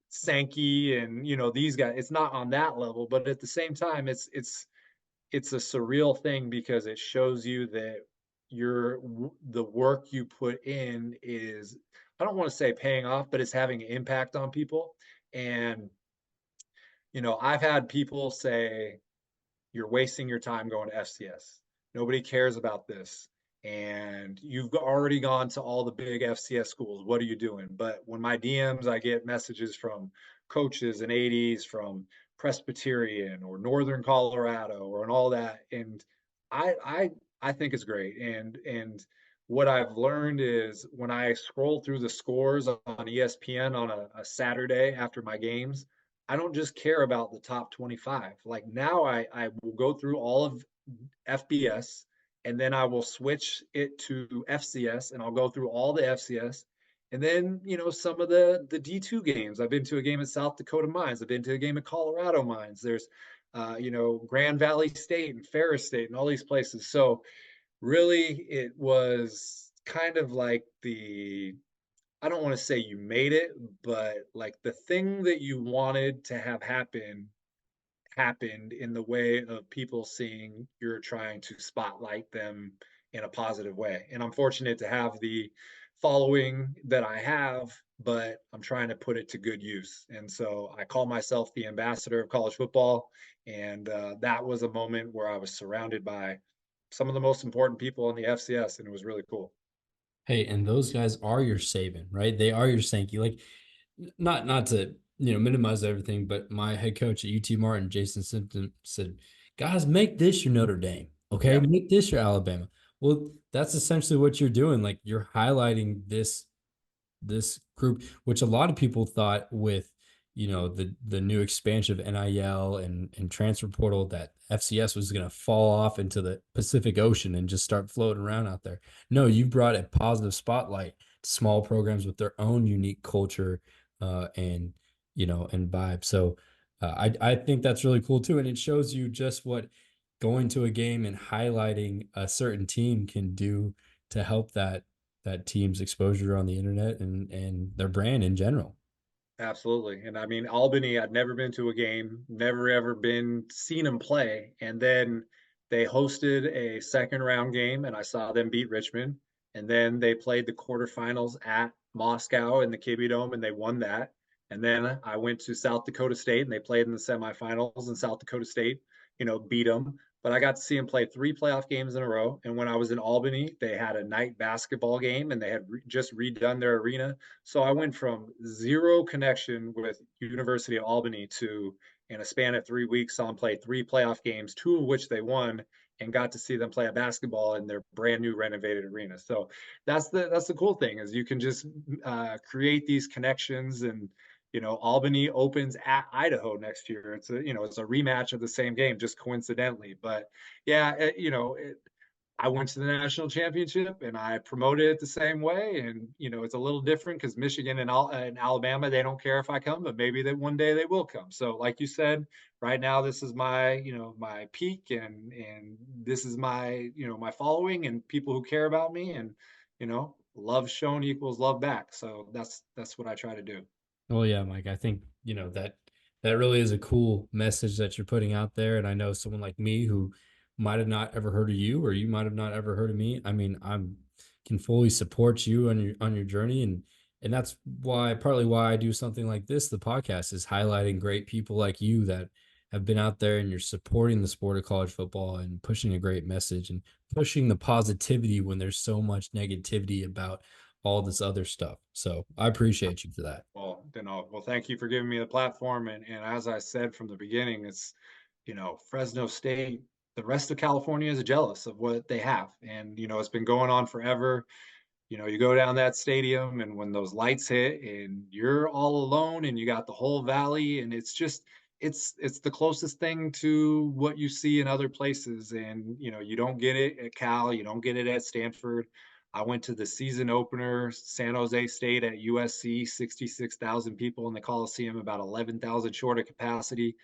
Sankey and, these guys. It's not on that level, but at the same time, it's a surreal thing because it shows you that the work you put in is, I don't want to say paying off, but it's having an impact on people. And I've had people say, you're wasting your time going to FCS. Nobody cares about this. And you've already gone to all the big FCS schools. What are you doing? But when my DMs, I get messages from coaches and ADs from Presbyterian or Northern Colorado or and all that. And I think it's great. And what I've learned is when I scroll through the scores on ESPN on a Saturday after my games, I don't just care about the top 25. Like now I will go through all of FBS, and then I will switch it to FCS, and I'll go through all the FCS. And then, some of the D2 games. I've been to a game at South Dakota Mines. I've been to a game at Colorado Mines. There's, Grand Valley State and Ferris State and all these places. So really it was kind of like I don't want to say you made it, but like the thing that you wanted to have happened in the way of people seeing you're trying to spotlight them in a positive way. And I'm fortunate to have the following that I have, but I'm trying to put it to good use. And so I call myself the ambassador of college football. And that was a moment where I was surrounded by some of the most important people in the FCS, and it was really cool. Hey, and those guys are your Saban, right? They are your Sankey. Like, not to minimize everything, but my head coach at UT Martin, Jason Simpson, said, "Guys, make this your Notre Dame, okay? Yeah. Make this your Alabama." Well, that's essentially what you're doing. Like, you're highlighting this group, which a lot of people thought with the new expansion of NIL and transfer portal that FCS was going to fall off into the Pacific Ocean and just start floating around out there. No, you brought a positive spotlight to small programs with their own unique culture, and and vibe. So I think that's really cool too, and it shows you just what going to a game and highlighting a certain team can do to help that team's exposure on the internet and their brand in general. Absolutely. And I mean, Albany, I'd never been to a game, never ever seen them play. And then they hosted a second round game and I saw them beat Richmond. And then they played the quarterfinals at Moscow in the Kibbie Dome and they won that. And then I went to South Dakota State and they played in the semifinals and South Dakota State, beat them. But I got to see them play 3 playoff games in a row. And when I was in Albany, they had a night basketball game and they had just redone their arena. So I went from zero connection with University of Albany to, in a span of 3 weeks, saw them play 3 playoff games, 2 of which they won, and got to see them play a basketball in their brand new renovated arena. So that's the cool thing is you can just create these connections. And Albany opens at Idaho next year. It's a rematch of the same game, just coincidentally. But yeah, I went to the national championship and I promoted it the same way. And it's a little different because Michigan and Alabama, they don't care if I come, but maybe that one day they will come. So like you said, right now this is my my peak, and this is my my following and people who care about me, and love shown equals love back. So that's what I try to do. Well, yeah, Mike, I think, that really is a cool message that you're putting out there. And I know someone like me who might have not ever heard of you, or you might have not ever heard of me. I mean, can fully support you on your journey. And that's partly why I do something like this. The podcast is highlighting great people like you that have been out there and you're supporting the sport of college football and pushing a great message and pushing the positivity when there's so much negativity about all this other stuff. So I appreciate you for that. Well, thank you for giving me the platform. And as I said from the beginning, it's, Fresno State, the rest of California is jealous of what they have. And, it's been going on forever. You go down that stadium and when those lights hit and you're all alone and you got the whole valley, and it's just, it's the closest thing to what you see in other places. And, you don't get it at Cal, you don't get it at Stanford. I went to the season opener, San Jose State at USC, 66,000 people in the Coliseum, about 11,000 short of capacity.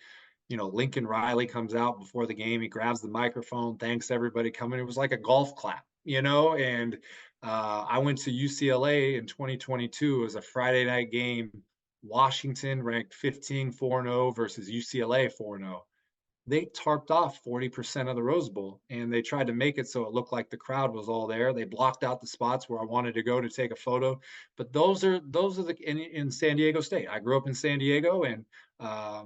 Lincoln Riley comes out before the game. He grabs the microphone, thanks everybody coming. It was like a golf clap, and I went to UCLA in 2022 as a Friday night game. Washington ranked 15-4-0 versus UCLA 4-0. They tarped off 40% of the Rose Bowl and they tried to make it so it looked like the crowd was all there. They blocked out the spots where I wanted to go to take a photo. But those are in San Diego State. I grew up in San Diego, and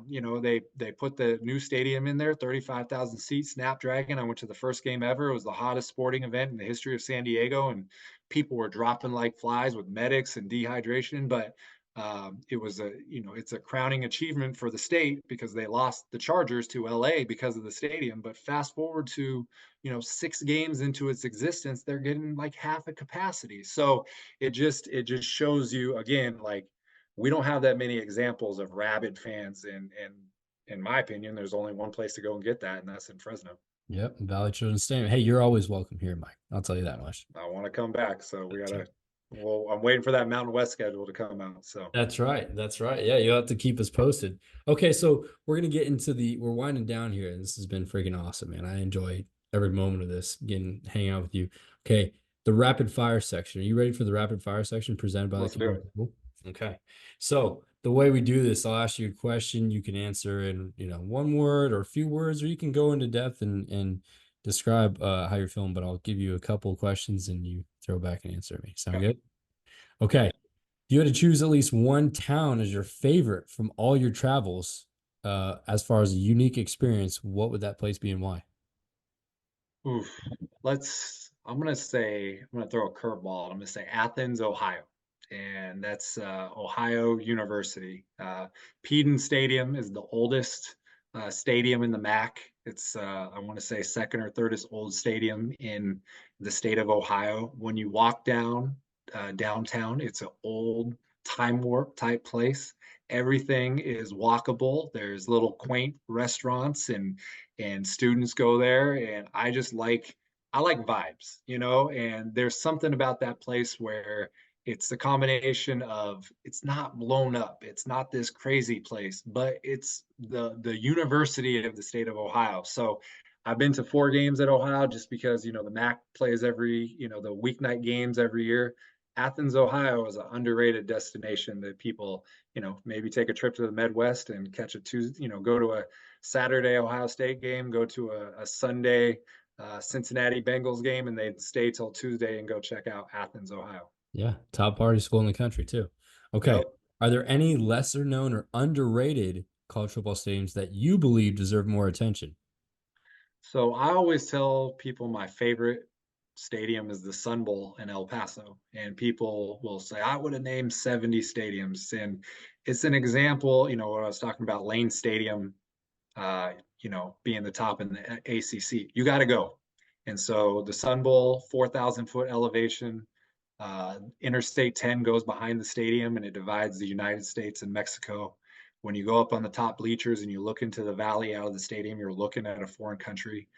they put the new stadium in there, 35,000 seats, Snapdragon. I went to the first game ever. It was the hottest sporting event in the history of San Diego, and people were dropping like flies with medics and dehydration. But it was it's a crowning achievement for the state because they lost the Chargers to LA because of the stadium. But fast forward to, 6 games into its existence, they're getting like half a capacity. So it just shows you again, like we don't have that many examples of rabid fans. And in my opinion, there's only one place to go and get that, and that's in Fresno. Yep. Valley Children's Stadium. Hey, you're always welcome here, Mike. I'll tell you that much. I want to come back. So I'm waiting for that Mountain West schedule to come out. So that's right. Yeah, you'll have to keep us posted. Okay, so we're gonna get into we're winding down here. This has been freaking awesome, man. I enjoy every moment of this, hanging out with you. Okay, the rapid fire section. Are you ready for the rapid fire section presented by the people? Okay, so the way we do this, I'll ask you a question. You can answer in one word or a few words, or you can go into depth and describe how you're feeling. But I'll give you a couple of questions and you throw back an answer to me. Sound good? Okay. If you had to choose at least one town as your favorite from all your travels, as far as a unique experience, what would that place be and why? Oof. I'm gonna throw a curveball. I'm gonna say Athens, Ohio. And that's Ohio University. Peden Stadium is the oldest stadium in the MAC. It's I want to say second or third old stadium in the state of Ohio. When you walk downtown, it's an old time warp type place. Everything is walkable. There's little quaint restaurants and students go there. And I like vibes, and there's something about that place where it's the combination of, it's not blown up, it's not this crazy place, but it's the University of the state of Ohio. So I've been to 4 games at Ohio just because, the MAC plays every, the weeknight games every year. Athens, Ohio is an underrated destination that people, maybe take a trip to the Midwest and catch a Tuesday, go to a Saturday Ohio State game, go to a Sunday Cincinnati Bengals game, and they stay till Tuesday and go check out Athens, Ohio. Yeah, top party school in the country too. Okay. Yep. Are there any lesser known or underrated college football stadiums that you believe deserve more attention? So I always tell people my favorite stadium is the Sun Bowl in El Paso, and people will say I would have named 70 stadiums, and it's an example. What I was talking about, Lane Stadium, being the top in the ACC. You got to go, and so the Sun Bowl, 4,000-foot elevation. Interstate 10 goes behind the stadium, and it divides the United States and Mexico. When you go up on the top bleachers and you look into the valley out of the stadium, you're looking at a foreign country.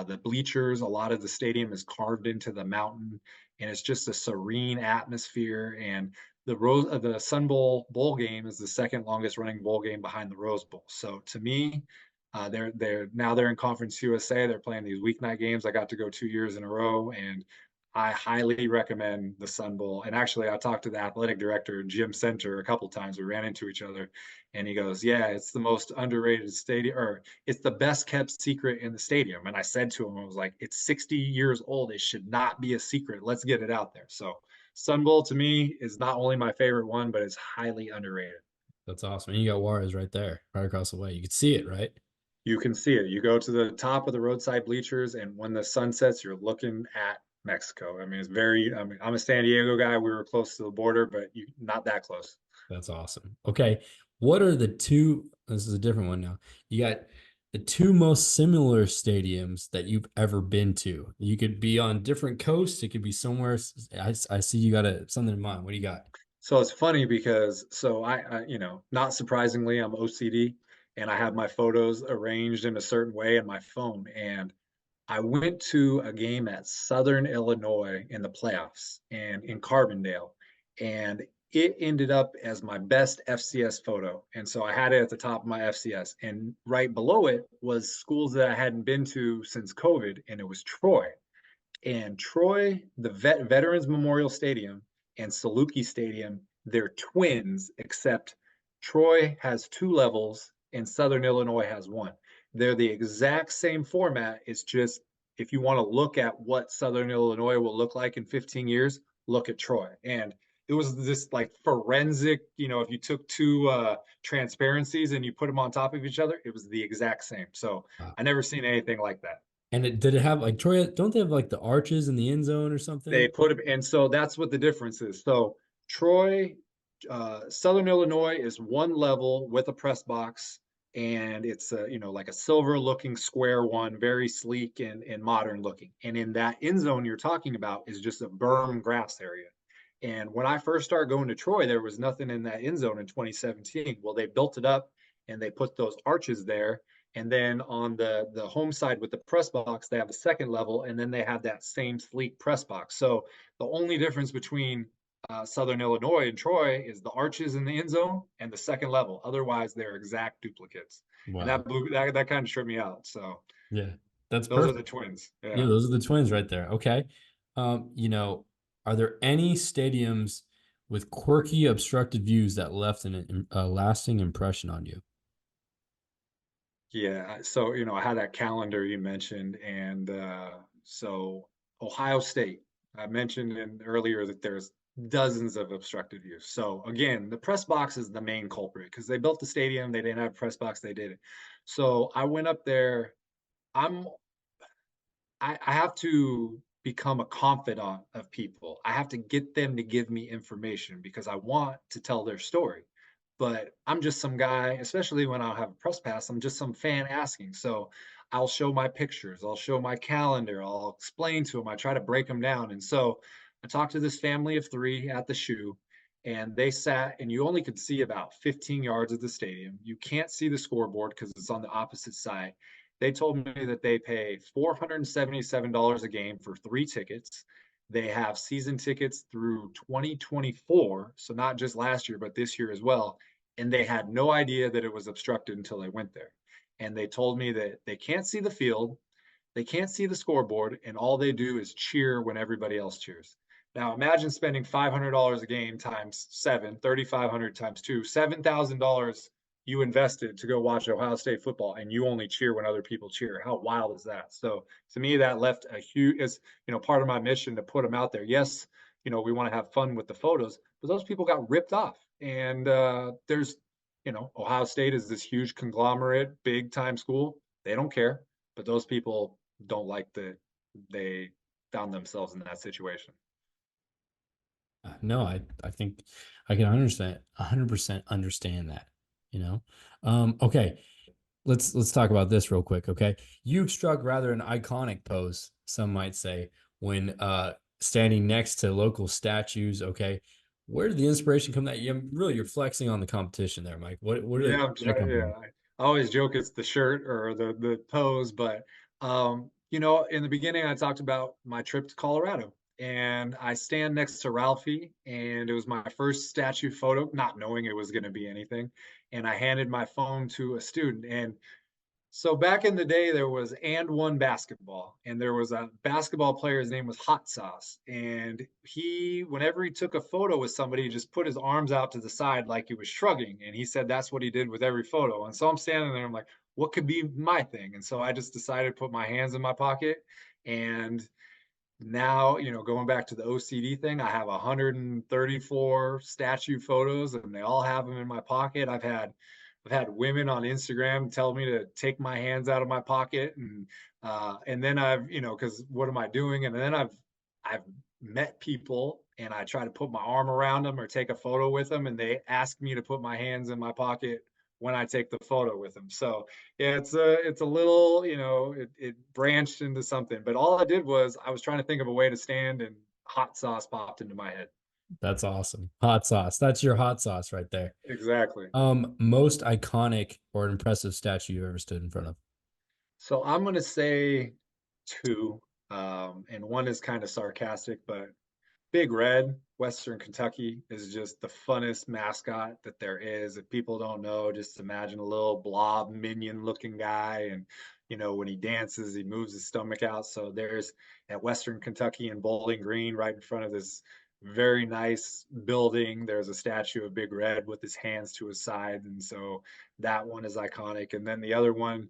The bleachers, a lot of the stadium is carved into the mountain, and it's just a serene atmosphere. And the Sun Bowl bowl game is the second longest running bowl game behind the Rose Bowl. So to me, they're in Conference USA. They're playing these weeknight games. I got to go 2 years in a row, and I highly recommend the Sun Bowl. And actually, I talked to the athletic director, Jim Center, a couple times. We ran into each other, and he goes, "Yeah, it's the most underrated stadium, or it's the best kept secret in the stadium." And I said to him, I was like, "It's 60 years old. It should not be a secret. Let's get it out there." So Sun Bowl to me is not only my favorite one, but it's highly underrated. That's awesome. And you got Juarez right there, right across the way. You could see it, right? You can see it. You go to the top of the roadside bleachers, and when the sun sets, you're looking at Mexico. I mean, I'm a San Diego guy. We were close to the border, but not that close. That's awesome. Okay. What are the two? This is a different one now. You got the two most similar stadiums that you've ever been to. You could be on different coasts. It could be somewhere. I see you got something in mind. What do you got? So it's funny because, I not surprisingly, I'm OCD, and I have my photos arranged in a certain way in my phone. And I went to a game at Southern Illinois in the playoffs and in Carbondale, and it ended up as my best FCS photo. And so I had it at the top of my FCS, and right below it was schools that I hadn't been to since COVID, and it was Troy. And Troy, the Veterans Memorial Stadium and Saluki Stadium, they're twins, except Troy has 2 levels and Southern Illinois has 1. They're the exact same format. It's just, if you want to look at what Southern Illinois will look like in 15 years, look at Troy. And it was this like forensic, if you took 2 transparencies and you put them on top of each other, it was the exact same. So I never seen anything like that. And did it have like Troy? Don't they have like the arches in the end zone or something? They put them, and so that's what the difference is. So Troy, Southern Illinois is 1 level with a press box, and it's like a silver looking square one, very sleek and modern looking. And in that end zone you're talking about is just a berm grass area. And when I first started going to Troy, there was nothing in that end zone in 2017. Well, they built it up and they put those arches there. And then on the home side with the press box, they have a 2nd level, and then they have that same sleek press box. So the only difference between Southern Illinois and Troy is the arches in the end zone and the 2nd level. Otherwise, they're exact duplicates. Wow. And that kind of tripped me out. So yeah, those are the twins. Yeah, those are the twins right there. Okay. Are there any stadiums with quirky, obstructed views that left a lasting impression on you? Yeah, so I had that calendar you mentioned, and so Ohio State, I mentioned earlier that there's dozens of obstructed views. So again, the press box is the main culprit because they built the stadium, they didn't have a press box, they did it. So I went up there. I have to become a confidant of people. I have to get them to give me information because I want to tell their story. But I'm just some guy, especially when I'll have a press pass, I'm just some fan asking. So I'll show my pictures, I'll show my calendar, I'll explain to them, I try to break them down. And so I talked to this family of 3 at the shoe, and they sat, and you only could see about 15 yards of the stadium. You can't see the scoreboard because it's on the opposite side. They told me that they pay $477 a game for 3 tickets. They have season tickets through 2024, so not just last year, but this year as well. And they had no idea that it was obstructed until they went there. And they told me that they can't see the field, they can't see the scoreboard, and all they do is cheer when everybody else cheers. Now imagine spending $500 a game times 7, 3,500 times 2, $7,000 you invested to go watch Ohio State football, and you only cheer when other people cheer. How wild is that? So to me, that left a huge, is, part of my mission to put them out there. Yes, we want to have fun with the photos, but those people got ripped off. And there's, Ohio State is this huge conglomerate, big time school. They don't care, but those people don't like that they found themselves in that situation. No, I think I can understand 100% understand that, okay, let's talk about this real quick. Okay, you struck rather an iconic pose, some might say, when standing next to local statues. Okay, where did the inspiration come? That you're flexing on the competition there, Mike. What Yeah, I'm trying, yeah, I always joke it's the shirt or the pose, but in the beginning I talked about my trip to Colorado, and I stand next to Ralphie, and it was my first statue photo, not knowing it was going to be anything. And I handed my phone to a student. And so back in the day, there was and one basketball, and there was a basketball player. His name was Hot Sauce. And whenever he took a photo with somebody, he just put his arms out to the side like he was shrugging. And he said that's what he did with every photo. And so I'm standing there, I'm like, what could be my thing? And so I just decided to put my hands in my pocket. And now, going back to the OCD thing, I have 134 statue photos, and they all have them in my pocket. I've had women on Instagram tell me to take my hands out of my pocket, and then I've, because what am I doing? And then I've met people, and I try to put my arm around them or take a photo with them, and they ask me to put my hands in my pocket when I take the photo with them. So yeah, it's a little, it branched into something, but all I did was I was trying to think of a way to stand, and Hot Sauce popped into my head. That's awesome. Hot Sauce. That's your hot sauce right there. Exactly. Most iconic or impressive statue you ever stood in front of? So I'm going to say 2, and one is kind of sarcastic, but Big Red, Western Kentucky, is just the funnest mascot that there is. If people don't know, just imagine a little blob minion looking guy. And, when he dances, he moves his stomach out. So there's at Western Kentucky in Bowling Green, right in front of this very nice building, there's a statue of Big Red with his hands to his side. And so that one is iconic. And then the other one,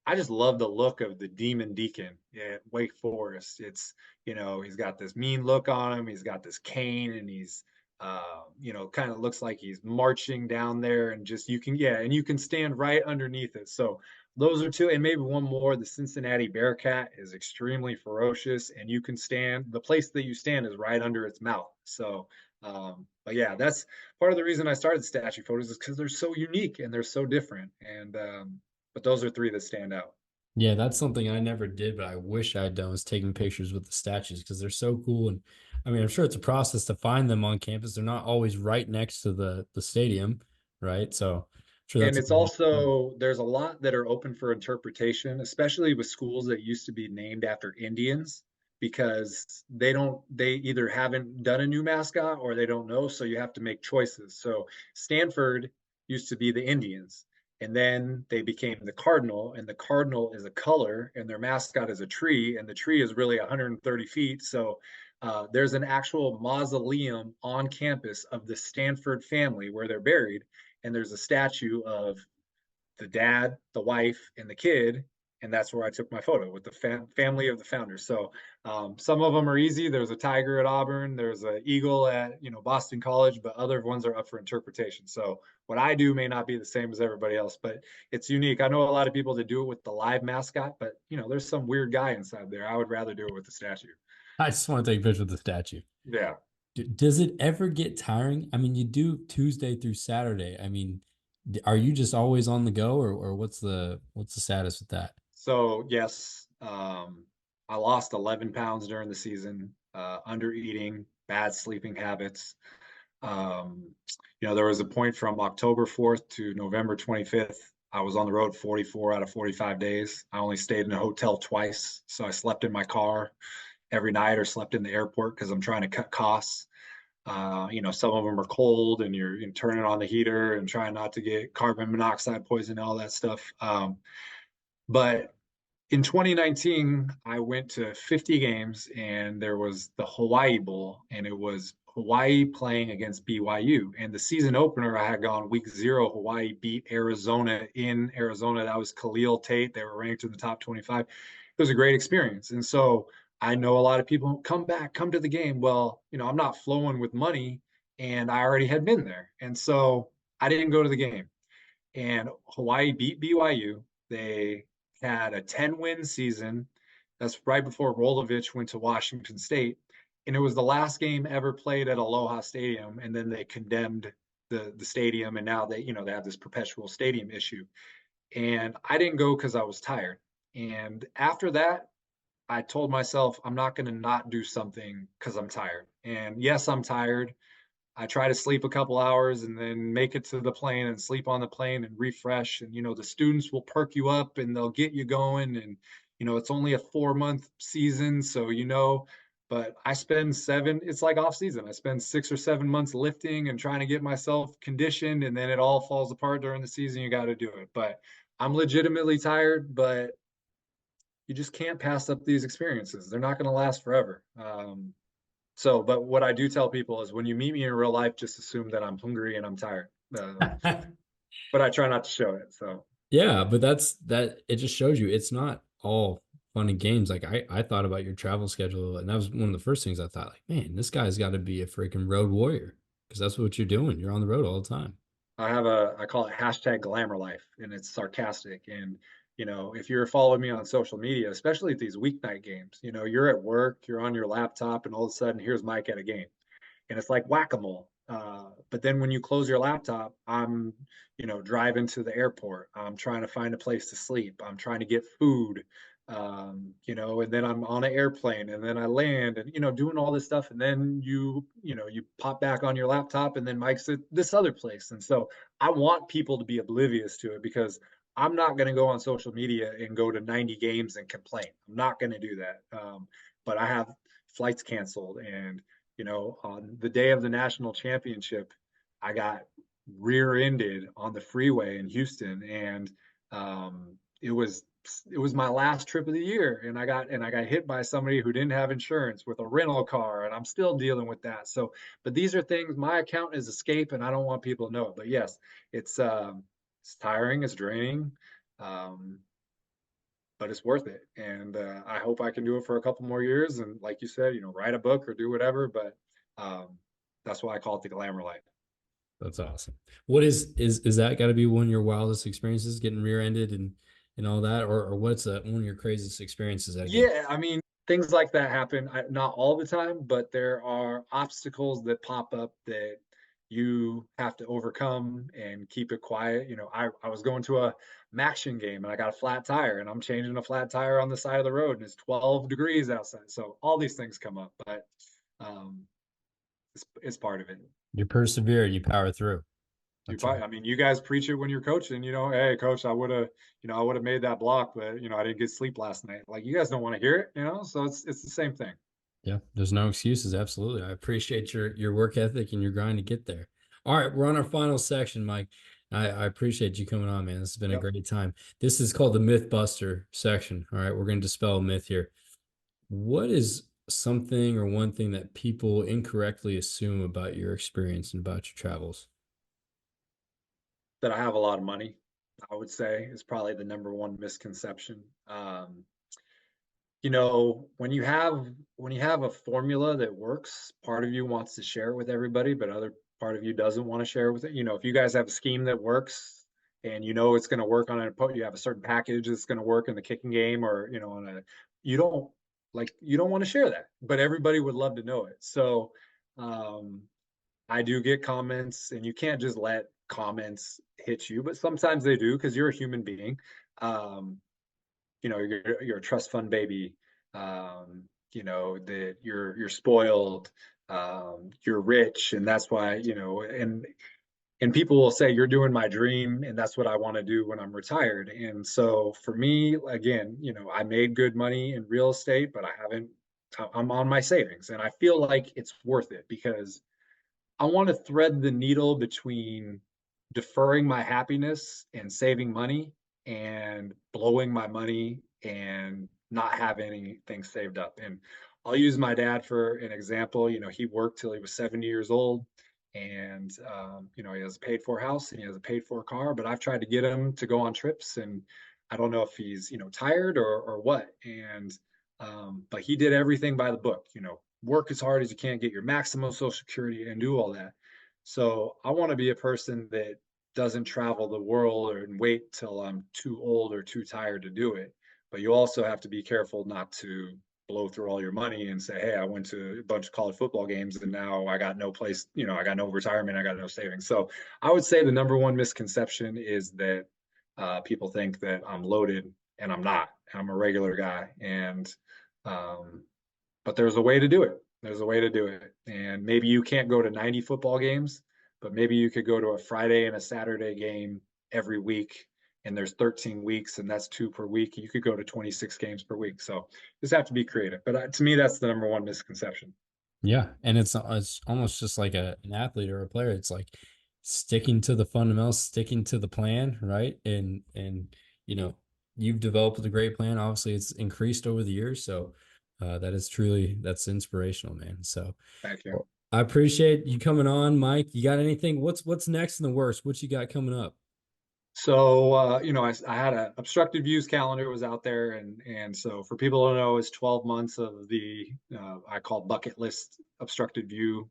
I just love the look of the Demon Deacon at Wake Forest. It's, he's got this mean look on him. He's got this cane, and he's, kind of looks like he's marching down there, and just, you can stand right underneath it. So those are 2, and maybe one more. The Cincinnati Bearcat is extremely ferocious, and you can stand, the place that you stand is right under its mouth. So, but yeah, that's part of the reason I started statue photos, is because they're so unique and they're so different. And, but those are 3 that stand out. Yeah, that's something I never did, but I wish I'd done, was taking pictures with the statues, because they're so cool. And I mean, I'm sure it's a process to find them on campus. They're not always right next to the stadium, right? So I'm sure and it's also, there's a lot that are open for interpretation, especially with schools that used to be named after Indians, because they either haven't done a new mascot or they don't know. So you have to make choices. So Stanford used to be the Indians, and then they became the Cardinal, and the Cardinal is a color, and their mascot is a tree, and the tree is really 130 feet. So there's an actual mausoleum on campus of the Stanford family where they're buried, and there's a statue of the dad, the wife, and the kid, and that's where I took my photo with the family of the founders. So some of them are easy. There's a tiger at Auburn, there's an eagle at Boston College, but other ones are up for interpretation. So what I do may not be the same as everybody else, but it's unique. I know a lot of people that do it with the live mascot, but there's some weird guy inside there. I would rather do it with the statue. I just want to take a picture with the statue. Yeah. Does it ever get tiring? I mean, you do Tuesday through Saturday. I mean, are you just always on the go, or what's the status with that? So yes, I lost 11 pounds during the season, under eating, bad sleeping habits. There was a point from October 4th to November 25th. I was on the road 44 out of 45 days. I only stayed in a hotel twice. So I slept in my car. every night or slept in the airport because I'm trying to cut costs. Some of them are cold and you're turning on the heater and trying not to get carbon monoxide poison, all that stuff. But in 2019, I went to 50 games and there was the Hawaii Bowl, and it was Hawaii playing against BYU. And the season opener, I had gone week 0. Hawaii beat Arizona in Arizona. That was Khalil Tate. They were ranked in the top 25. It was a great experience. And so I know a lot of people come to the game. Well, I'm not flowing with money and I already had been there. And so I didn't go to the game. And Hawaii beat BYU. They had a 10-win season. That's right before Rolovich went to Washington State. And it was the last game ever played at Aloha Stadium. And then they condemned the stadium. And now they have this perpetual stadium issue. And I didn't go because I was tired. And after that, I told myself, I'm not going to not do something because I'm tired. And yes, I'm tired. I try to sleep a couple hours and then make it to the plane and sleep on the plane and refresh. And, the students will perk you up and they'll get you going. And, it's only a 4-month season. So, but I spend it's like off season. I spend 6 or 7 months lifting and trying to get myself conditioned. And then it all falls apart during the season. You got to do it. But I'm legitimately tired, but you just can't pass up these experiences. They're not going to last forever. But what I do tell people is when you meet me in real life, just assume that I'm hungry and I'm tired. But I try not to show it. So yeah, but it just shows you it's not all fun and games. Like I thought about your travel schedule, and that was one of the first things I thought, like, man, this guy's got to be a freaking road warrior, because that's what you're doing. You're on the road all the time. I call it #glamour life, and it's sarcastic. And if you're following me on social media, especially at these weeknight games, you're at work, you're on your laptop, and all of a sudden here's Mike at a game. And it's like whack-a-mole. But then when you close your laptop, I'm, driving to the airport. I'm trying to find a place to sleep. I'm trying to get food, and then I'm on an airplane and then I land and, doing all this stuff. And then you pop back on your laptop and then Mike's at this other place. And so I want people to be oblivious to it, because I'm not going to go on social media and go to 90 games and complain. I'm not going to do that. But I have flights canceled, and on the day of the national championship, I got rear-ended on the freeway in Houston, and it was my last trip of the year, and I got hit by somebody who didn't have insurance with a rental car, and I'm still dealing with that. So, but these are things, my account is escape, and I don't want people to know it. But yes, it's tiring, it's draining, but it's worth it. And I hope I can do it for a couple more years. And like you said, write a book or do whatever. But that's why I call it the glamour life. That's awesome. What is that got to be one of your wildest experiences, getting rear-ended and all that, or what's one of your craziest experiences? Yeah, I mean, things like that happen. Not all the time, but there are obstacles that pop up that you have to overcome and keep it quiet. I was going to a Maction game and I got a flat tire, and I'm changing a flat tire on the side of the road, and it's 12 degrees outside. So all these things come up, but it's part of it. You persevere and you power through. I mean, you guys preach it when you're coaching, hey coach, I would have made that block, but I didn't get sleep last night. Like, you guys don't want to hear it, so it's the same thing. Yeah, there's no excuses. Absolutely. I appreciate your work ethic and your grind to get there. All right, we're on our final section, Mike. I appreciate you coming on, man. This has been a great time. This is called the Mythbuster section. All right, we're going to dispel a myth here. What is something or one thing that people incorrectly assume about your experience and about your travels? That I have a lot of money, I would say, is probably the number one misconception. When you have a formula that works, part of you wants to share it with everybody, but other part of you doesn't want to share it with it. If you guys have a scheme that works and it's going to work on you have a certain package that's going to work in the kicking game, or you don't want to share that, but everybody would love to know it. So I do get comments, and you can't just let comments hit you, but sometimes they do, because you're a human being. You're a trust fund baby, that you're spoiled, you're rich, and that's why, and people will say, you're doing my dream, and that's what I want to do when I'm retired. And so for me, again, I made good money in real estate, but I haven't I'm on my savings, and I feel like it's worth it because I want to thread the needle between deferring my happiness and saving money and blowing my money and not having anything saved up. And I'll use my dad for an example. You know, he worked till he was 70 years old, and you know, he has a paid for house and he has a paid for car, but I've tried to get him to go on trips, and I don't know if he's, you know, tired or what. And but he did everything by the book, you know, work as hard as you can, get your maximum social security and do all that. So I want to be a person that doesn't travel the world and wait till I'm too old or too tired to do it. But you also have to be careful not to blow through all your money and say, hey, I went to a bunch of college football games and now I got no place, you know, I got no retirement, I got no savings. So I would say the number one misconception is that people think that I'm loaded, and I'm not. I'm a regular guy. And but there's a way to do it. There's a way to do it. And maybe you can't go to 90 football games, but maybe you could go to a Friday and a Saturday game every week. And there's 13 weeks, and that's 2 per week. You could go to 26 games per week. So just have to be creative. But to me, that's the number one misconception. Yeah, and it's almost just like an athlete or a player. It's like sticking to the fundamentals, sticking to the plan, right? And you know, you've developed a great plan. Obviously, it's increased over the years, so that's inspirational, man. So Thank you. I appreciate you coming on, Mike. You got anything? What's next in the works? What you got coming up? So you know, I had a Obstructed Views calendar was out there, and so for people to know, it's 12 months of the I call bucket list Obstructed View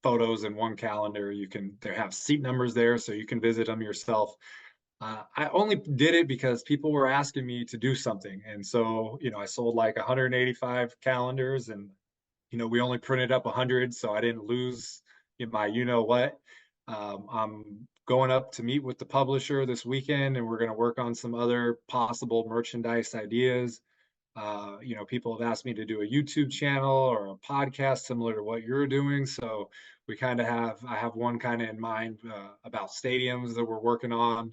photos in one calendar. They have seat numbers there, so you can visit them yourself. I only did it because people were asking me to do something, and so you know, I sold like 185 calendars, and you know, we only printed up 100, so I didn't lose my you know what. I'm going up to meet with the publisher this weekend, and we're going to work on some other possible merchandise ideas. You know, people have asked me to do a YouTube channel or a podcast similar to what you're doing. So I have one kind of in mind about stadiums that we're working on.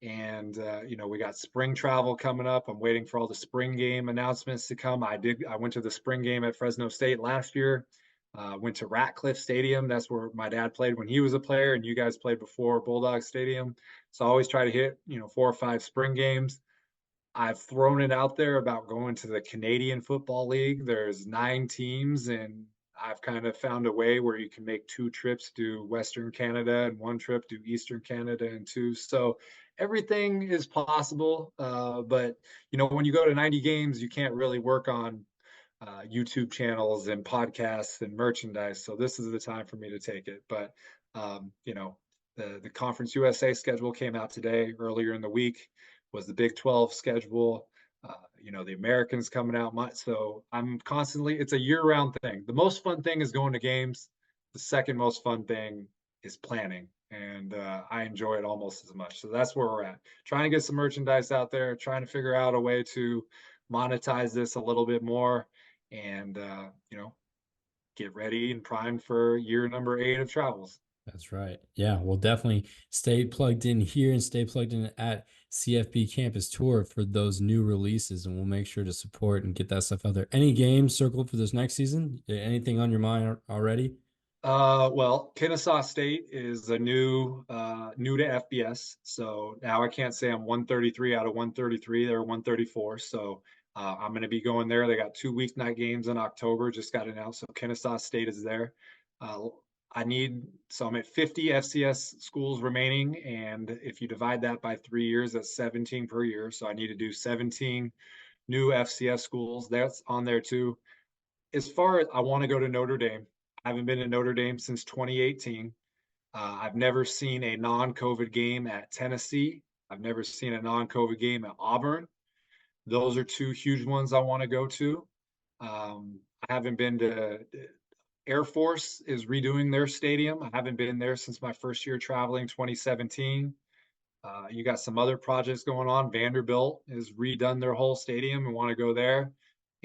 And, you know, we got spring travel coming up. I'm waiting for all the spring game announcements to come. I went to the spring game at Fresno State last year. Went to Ratcliffe Stadium. That's where my dad played when he was a player, and you guys played before, Bulldog Stadium. So I always try to hit, you know, 4 or 5 spring games. I've thrown it out there about going to the Canadian Football League. There's 9 teams, and I've kind of found a way where you can make 2 trips, do Western Canada, and 1 trip, do Eastern Canada, and 2. So everything is possible. But, you know, when you go to 90 games, you can't really work on YouTube channels and podcasts and merchandise. So this is the time for me to take it. But, you know, the Conference USA schedule came out today. Earlier in the week was the Big 12 schedule. You know, the Americans coming out. So I'm constantly, it's a year-round thing. The most fun thing is going to games. The second most fun thing is planning. And I enjoy it almost as much. So that's where we're at. Trying to get some merchandise out there, trying to figure out a way to monetize this a little bit more, and you know, get ready and primed for year number 8 of travels. That's right. Yeah, we'll definitely stay plugged in here and stay plugged in at CFB Campus Tour for those new releases, and we'll make sure to support and get that stuff out there. Any games circled for this next season? Anything on your mind already? Well, Kennesaw State is a new to FBS, so now I can't say I'm 133 out of 133. They're 134, so I'm going to be going there. They got 2 weeknight games in October, just got announced. So Kennesaw State is there. So I'm at 50 FCS schools remaining. And if you divide that by 3 years, that's 17 per year. So I need to do 17 new FCS schools. That's on there too. As far as I want to go to Notre Dame, I haven't been to Notre Dame since 2018. I've never seen a non-COVID game at Tennessee. I've never seen a non-COVID game at Auburn. Those are 2 huge ones I want to go to. I haven't been to Air Force is redoing their stadium. I haven't been there since my first year traveling, 2017. You got some other projects going on. Vanderbilt has redone their whole stadium and want to go there.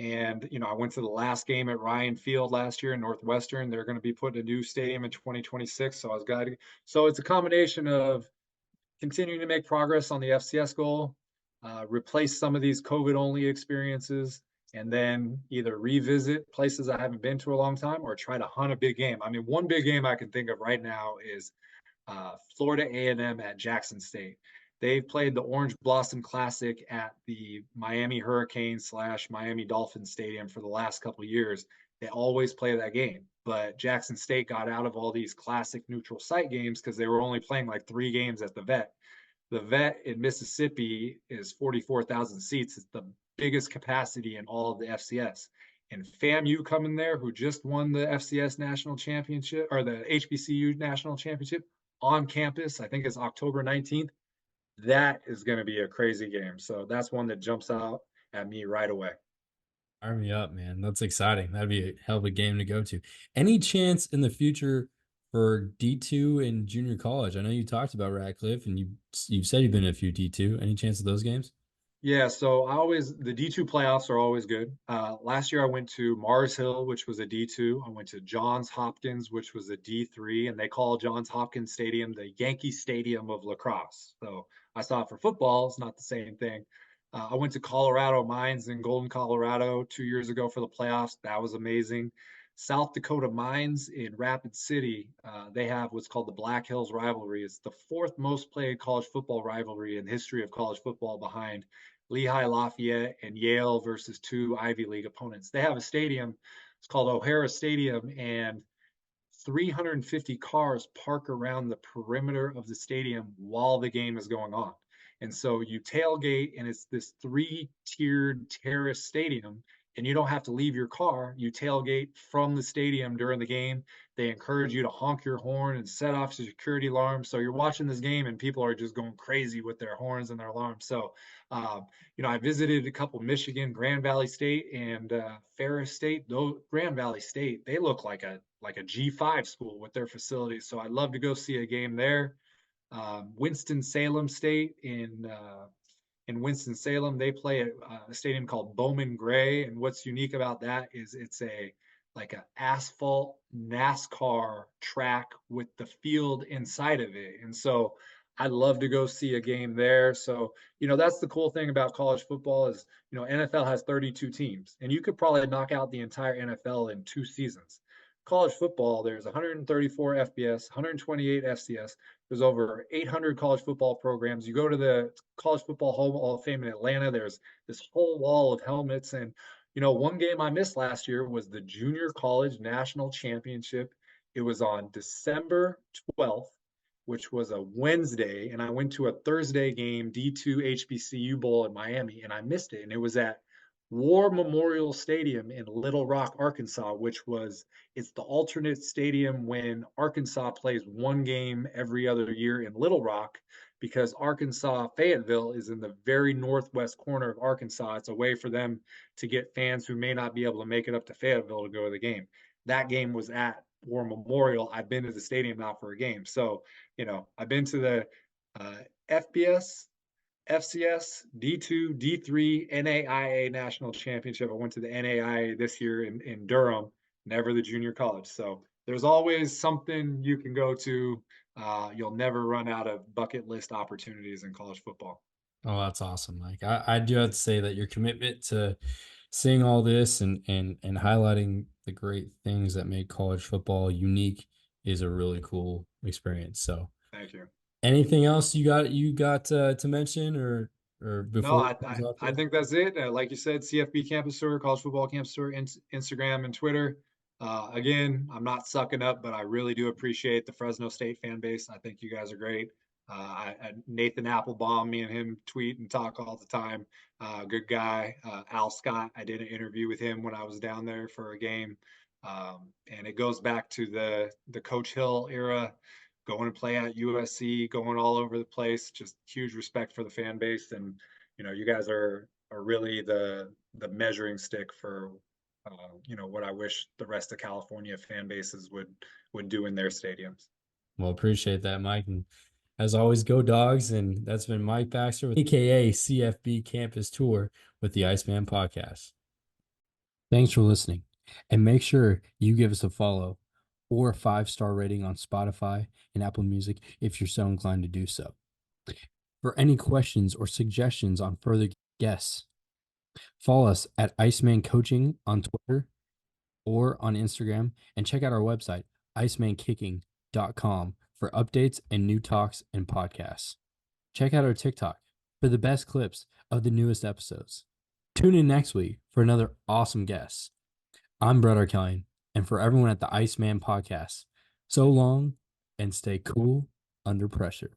And, you know, I went to the last game at Ryan Field last year in Northwestern. They're going to be putting a new stadium in 2026. So I was guided. So it's a combination of continuing to make progress on the FCS goal, replace some of these COVID-only experiences, and then either revisit places I haven't been to a long time or try to hunt a big game. I mean, one big game I can think of right now is Florida A&M at Jackson State. They've played the Orange Blossom Classic at the Miami Hurricane / Miami Dolphins Stadium for the last couple of years. They always play that game, but Jackson State got out of all these classic neutral site games because they were only playing like 3 games at the Vet. The Vet in Mississippi is 44,000 seats. It's the biggest capacity in all of the FCS. And FAMU coming there, who just won the FCS national championship or the HBCU national championship on campus, I think it's October 19th. That is going to be a crazy game. So that's one that jumps out at me right away. Fire me up, man. That's exciting. That'd be a hell of a game to go to. Any chance in the future for D2 in junior college? I know you talked about Radcliffe and you've said you've been in a few D2. Any chance of those games? Yeah, so the D2 playoffs are always good. Last year I went to Mars Hill, which was a D2. I went to Johns Hopkins, which was a D3, and they call Johns Hopkins Stadium the Yankee Stadium of lacrosse. So I saw it for football. It's not the same thing. I went to Colorado Mines in Golden, Colorado 2 years ago for the playoffs. That was amazing. South Dakota Mines in Rapid City, they have what's called the Black Hills Rivalry. It's the 4th most played college football rivalry in the history of college football, behind Lehigh Lafayette and Yale versus 2 Ivy League opponents. They have a stadium, it's called O'Hara Stadium, and 350 cars park around the perimeter of the stadium while the game is going on. And so you tailgate, and it's this 3-tiered terrace stadium, and you don't have to leave your car. You tailgate from the stadium during the game. They encourage you to honk your horn and set off security alarms. So you're watching this game and people are just going crazy with their horns and their alarms. So, I visited a couple, Michigan, Grand Valley State and Ferris State. Those Grand Valley State, they look like a G5 school with their facilities. So I'd love to go see a game there. Winston-Salem State in Winston-Salem, they play at a stadium called Bowman Gray, and what's unique about that is it's like an asphalt NASCAR track with the field inside of it. And so I'd love to go see a game there. So, that's the cool thing about college football is, NFL has 32 teams, and you could probably knock out the entire NFL in 2 seasons. College football, there's 134 FBS, 128 FCS. There's over 800 college football programs. You go to the College Football Hall of Fame in Atlanta, there's this whole wall of helmets. And, one game I missed last year was the Junior College National Championship. It was on December 12th, which was a Wednesday. And I went to a Thursday game, D2 HBCU Bowl in Miami, and I missed it. And it was at War Memorial Stadium in Little Rock, Arkansas, it's the alternate stadium when Arkansas plays one game every other year in Little Rock, because Arkansas, Fayetteville is in the very northwest corner of Arkansas. It's a way for them to get fans who may not be able to make it up to Fayetteville to go to the game. That game was at War Memorial. I've been to the stadium now for a game. So, I've been to the FBS, FCS, D2, D3, NAIA National Championship. I went to the NAIA this year in Durham, never the junior college. So there's always something you can go to. You'll never run out of bucket list opportunities in college football. Oh, that's awesome, Mike. I do have to say that your commitment to seeing all this and highlighting the great things that make college football unique is a really cool experience. So thank you. Anything else you got to mention or before? No, I think that's it. Like you said, CFB Campus Tour, College Football Campus Tour, Instagram and Twitter. Again, I'm not sucking up, but I really do appreciate the Fresno State fan base. I think you guys are great. Nathan Applebaum, me and him tweet and talk all the time. Good guy. Al Scott, I did an interview with him when I was down there for a game. And it goes back to the Coach Hill era, going to play at USC, going all over the place. Just huge respect for the fan base. And, you guys are really the measuring stick for, what I wish the rest of California fan bases would do in their stadiums. Well, appreciate that, Mike. And as always, go Dogs. And that's been Mike Baxter, AKA CFB Campus Tour with the Iceman Podcast. Thanks for listening. And make sure you give us a follow or a 5-star rating on Spotify and Apple Music if you're so inclined to do so. For any questions or suggestions on further guests, Follow us at Iceman Coaching on Twitter or on Instagram, and check out our website, icemankicking.com, for updates and new talks and podcasts. Check out our TikTok for the best clips of the newest episodes. Tune in next week for another awesome guest. I'm Brett Arkellian, and for everyone at the Iceman Podcast, so long and stay cool under pressure.